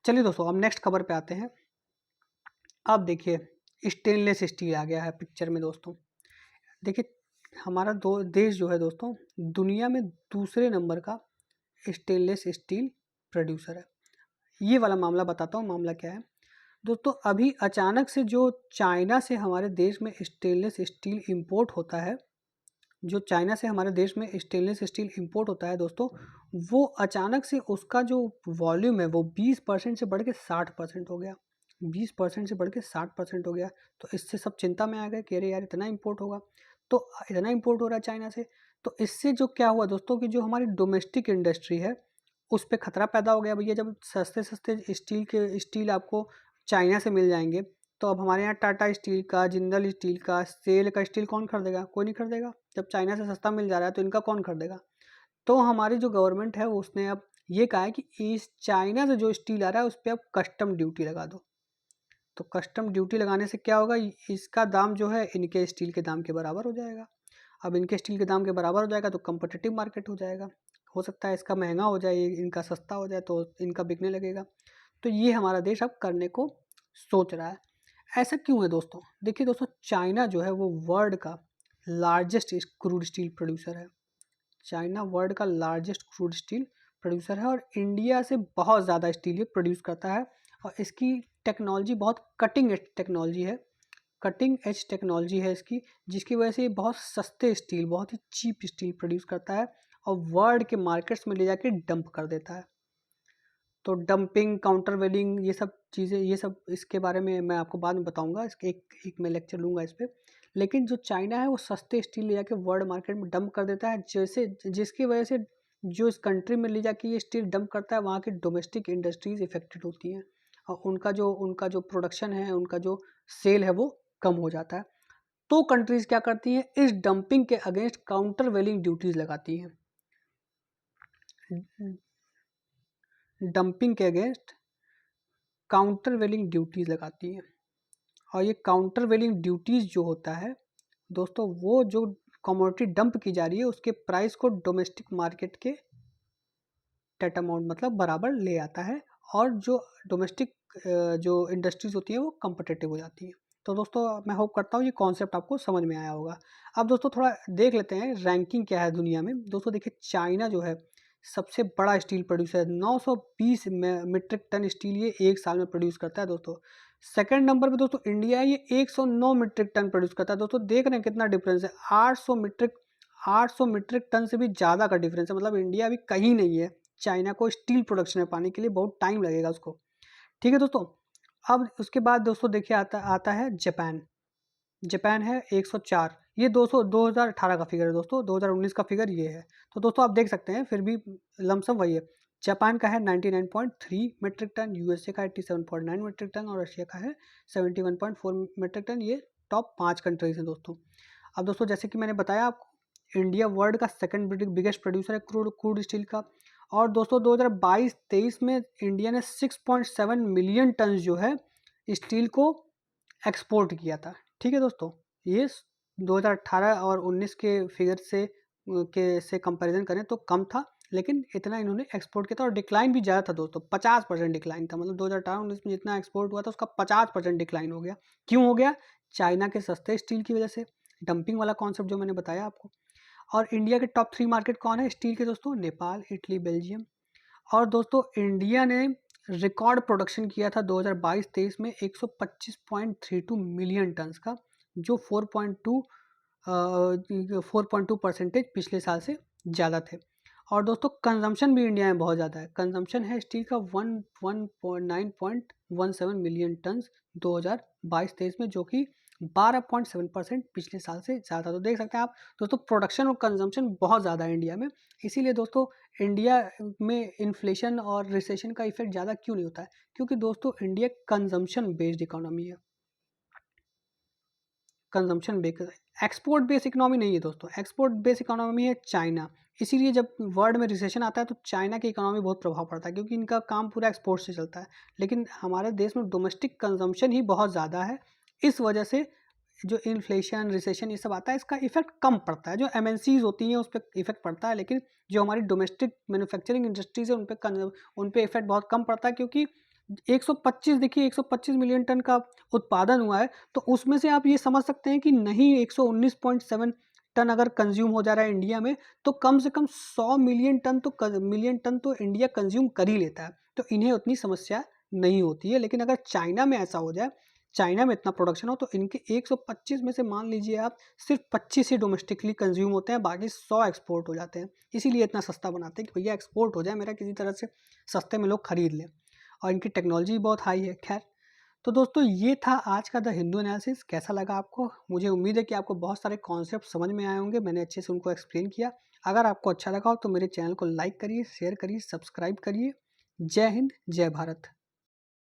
चलिए दोस्तों अब नेक्स्ट खबर पे आते हैं। अब देखिए स्टेनलेस स्टील आ गया है पिक्चर में दोस्तों। देखिए हमारा देश जो है दोस्तों दुनिया में दूसरे नंबर का स्टेनलेस स्टील प्रोड्यूसर है। ये वाला मामला बताता हूँ, मामला क्या है दोस्तों। अभी अचानक से जो चाइना से हमारे देश में स्टेनलेस स्टील इंपोर्ट होता है, जो चाइना से हमारे देश में स्टेनलेस स्टील इंपोर्ट होता है दोस्तों, वो अचानक से उसका जो वॉल्यूम है वो 20% से बढ़ के 60% हो गया। 20% से बढ़ के 60% हो गया। तो इससे सब चिंता में आ गए कि अरे यार इतना इंपोर्ट होगा, तो इतना इंपोर्ट हो रहा है चाइना से। तो इससे जो क्या हुआ दोस्तों कि जो हमारी डोमेस्टिक इंडस्ट्री है उस पर खतरा पैदा हो गया। भैया जब सस्ते स्टील आपको चाइना से मिल जाएंगे तो अब हमारे यहाँ टाटा स्टील का, जिंदल स्टील का, सेल का स्टील कौन खरीदेगा? कोई नहीं खरीदेगा। जब चाइना से सस्ता मिल जा रहा है तो इनका कौन खरीदेगा? तो हमारी जो गवर्नमेंट है उसने अब ये कहा है कि इस चाइना से जो स्टील आ रहा है उस पर अब कस्टम ड्यूटी लगा दो। तो कस्टम ड्यूटी लगाने से क्या होगा, इसका दाम जो है इनके स्टील के दाम के बराबर हो जाएगा। अब इनके स्टील के दाम के बराबर हो जाएगा तो कंपटीटिव मार्केट हो जाएगा। हो सकता है इसका महंगा हो जाए, इनका सस्ता हो जाए तो इनका बिकने लगेगा। तो ये हमारा देश अब करने को सोच रहा है। ऐसा क्यों है दोस्तों? देखिए दोस्तों चाइना जो है वो वर्ल्ड का लार्जेस्ट क्रूड स्टील प्रोड्यूसर है। चाइना वर्ल्ड का लार्जेस्ट क्रूड स्टील प्रोड्यूसर है और इंडिया से बहुत ज़्यादा स्टील ये प्रोड्यूस करता है। और इसकी टेक्नोलॉजी बहुत कटिंग एज टेक्नोलॉजी है इसकी, जिसकी वजह से ये बहुत सस्ते स्टील, बहुत ही चीप स्टील प्रोड्यूस करता है और वर्ल्ड के मार्केट्स में ले जाके डंप कर देता है। तो डंपिंग, काउंटर वेलिंग, ये सब चीज़ें, ये सब इसके बारे में मैं आपको बाद में बताऊंगा, इसके एक मैं लेक्चर लूँगा इस पर। लेकिन जो चाइना है वो सस्ते स्टील ले जाके वर्ल्ड मार्केट में डंप कर देता है, जिसकी वजह से जो इस कंट्री में ले जाके ये स्टील डंप करता है वहाँ की डोमेस्टिक इंडस्ट्रीज इफेक्टेड होती हैं और उनका जो प्रोडक्शन है, उनका जो सेल है वो कम हो जाता है। तो कंट्रीज़ क्या करती हैं, इस डंपिंग के अगेंस्ट काउंटर वेलिंग ड्यूटीज़ लगाती हैं। डंपिंग के अगेंस्ट काउंटर वेलिंग ड्यूटीज़ लगाती हैं। और ये काउंटर वेलिंग ड्यूटीज़ जो होता है दोस्तों, वो जो कमोडिटी डंप की जा रही है उसके प्राइस को डोमेस्टिक मार्केट के टेटामाउंट मतलब बराबर ले आता है और जो डोमेस्टिक जो इंडस्ट्रीज़ होती हैं वो कम्पिटिटिव हो जाती हैं। तो दोस्तों मैं होप करता हूँ ये कॉन्सेप्ट आपको समझ में आया होगा। अब दोस्तों थोड़ा देख लेते हैं रैंकिंग क्या है दुनिया में। दोस्तों देखिए चाइना जो है सबसे बड़ा स्टील प्रोड्यूसर है, 920 मीट्रिक टन स्टील ये एक साल में प्रोड्यूस करता है दोस्तों। सेकंड नंबर पे दोस्तों इंडिया है, ये 109 मीट्रिक टन प्रोड्यूस करता है। दोस्तों देख रहे हैं कितना डिफरेंस है, 800 मीट्रिक टन से भी ज़्यादा का डिफरेंस है। मतलब इंडिया अभी कहीं नहीं है, चाइना को स्टील प्रोडक्शन में पाने के लिए बहुत टाइम लगेगा उसको। ठीक है दोस्तों। अब उसके बाद दोस्तों देखिए आता आता है जापान। जापान है 104, ये 2018 का फिगर है दोस्तों, 2019 का फिगर ये है। तो दोस्तों आप देख सकते हैं फिर भी लमसम वही है। जापान का है 99.3 मीट्रिक टन, यूएसए का 87.9 मीट्रिक टन और रशिया का है 71.4 मीट्रिक टन। ये टॉप 5 कंट्रीज हैं दोस्तों। अब दोस्तों जैसे कि मैंने बताया आपको, इंडिया वर्ल्ड का सेकंड बिगेस्ट प्रोड्यूसर है क्रूड स्टील का। और दोस्तों 2022-23 में इंडिया ने 6.7 मिलियन टन जो है स्टील को एक्सपोर्ट किया था। ठीक है दोस्तों, ये 2018 और 19 के फिगर से कंपैरिजन करें तो कम था, लेकिन इतना इन्होंने एक्सपोर्ट किया था। और डिक्लाइन भी ज़्यादा था दोस्तों, 50% डिक्लाइन था। मतलब 2018-19 में जितना एक्सपोर्ट हुआ था उसका 50% डिक्लाइन हो गया। क्यों हो गया? चाइना के सस्ते स्टील की वजह से, डंपिंग वाला कॉन्सेप्ट जो मैंने बताया आपको। और इंडिया के टॉप 3 मार्केट कौन है स्टील के दोस्तों? Nepal, Italy, Belgium. और दोस्तों इंडिया ने रिकॉर्ड प्रोडक्शन किया था 2022-23 में 125.32 मिलियन टन्स का, जो 4.2% पिछले साल से ज़्यादा थे। और दोस्तों कंजम्पशन भी इंडिया में बहुत ज़्यादा है। कंजम्पशन है स्टील का 9.17 मिलियन टन्स 2022-23 में, जो कि 12.7% पिछले साल से ज़्यादा। तो देख सकते हैं आप दोस्तों प्रोडक्शन और कंजम्पशन बहुत ज़्यादा है इंडिया में। इसीलिए दोस्तों इंडिया में इन्फ्लेशन और रिसेशन का इफेक्ट ज़्यादा क्यों नहीं होता है? क्योंकि दोस्तों इंडिया कंजम्पशन बेस्ड इकोनॉमी है। Consumption based, export based economy नहीं है दोस्तों। एक्सपोर्ट बेस्ड इकोनॉमी है चाइना। इसीलिए जब वर्ल्ड में रिसेशन आता है तो चाइना की इकोनॉमी बहुत प्रभाव पड़ता है, क्योंकि इनका काम पूरा एक्सपोर्ट से चलता है। लेकिन हमारे देश में डोमेस्टिक कंजम्पशन ही बहुत ज़्यादा है। इस वजह से जो इन्फ्लेशन रिसेशन ये सब आता है इसका इफेक्ट कम पड़ता है। जो एमएनसीज होती हैं उस पर इफेक्ट पड़ता है, लेकिन जो हमारी डोमेस्टिक मैन्युफैक्चरिंग इंडस्ट्रीज है उन पे इफेक्ट बहुत कम पड़ता है। क्योंकि 125 देखिए 125 मिलियन टन का उत्पादन हुआ है, तो उसमें से आप ये समझ सकते हैं कि नहीं 119.7 टन अगर कंज्यूम हो जा रहा है इंडिया में, तो कम से कम 100 मिलियन टन तो इंडिया कंज्यूम कर ही लेता है। तो इन्हें उतनी समस्या नहीं होती है। लेकिन अगर चाइना में ऐसा हो जाए, चाइना में इतना प्रोडक्शन हो, तो इनके 125 में से मान लीजिए आप सिर्फ 25 ही डोमेस्टिकली कंज्यूम होते हैं, बाकी 100 एक्सपोर्ट हो जाते हैं। इसीलिए इतना सस्ता बनाते हैं कि भैया एक्सपोर्ट हो जाए, मेरा किसी तरह से सस्ते में लोग खरीद लें। और इनकी टेक्नोलॉजी भी बहुत हाई है। खैर, तो दोस्तों ये था आज का द हिंदू एनालिसिस। कैसा लगा आपको? मुझे उम्मीद है कि आपको बहुत सारे कॉन्सेप्ट समझ में आए होंगे, मैंने अच्छे से उनको एक्सप्लेन किया। अगर आपको अच्छा लगा हो तो मेरे चैनल को लाइक करिए, शेयर करिए, सब्सक्राइब करिए। जय हिंद, जय भारत।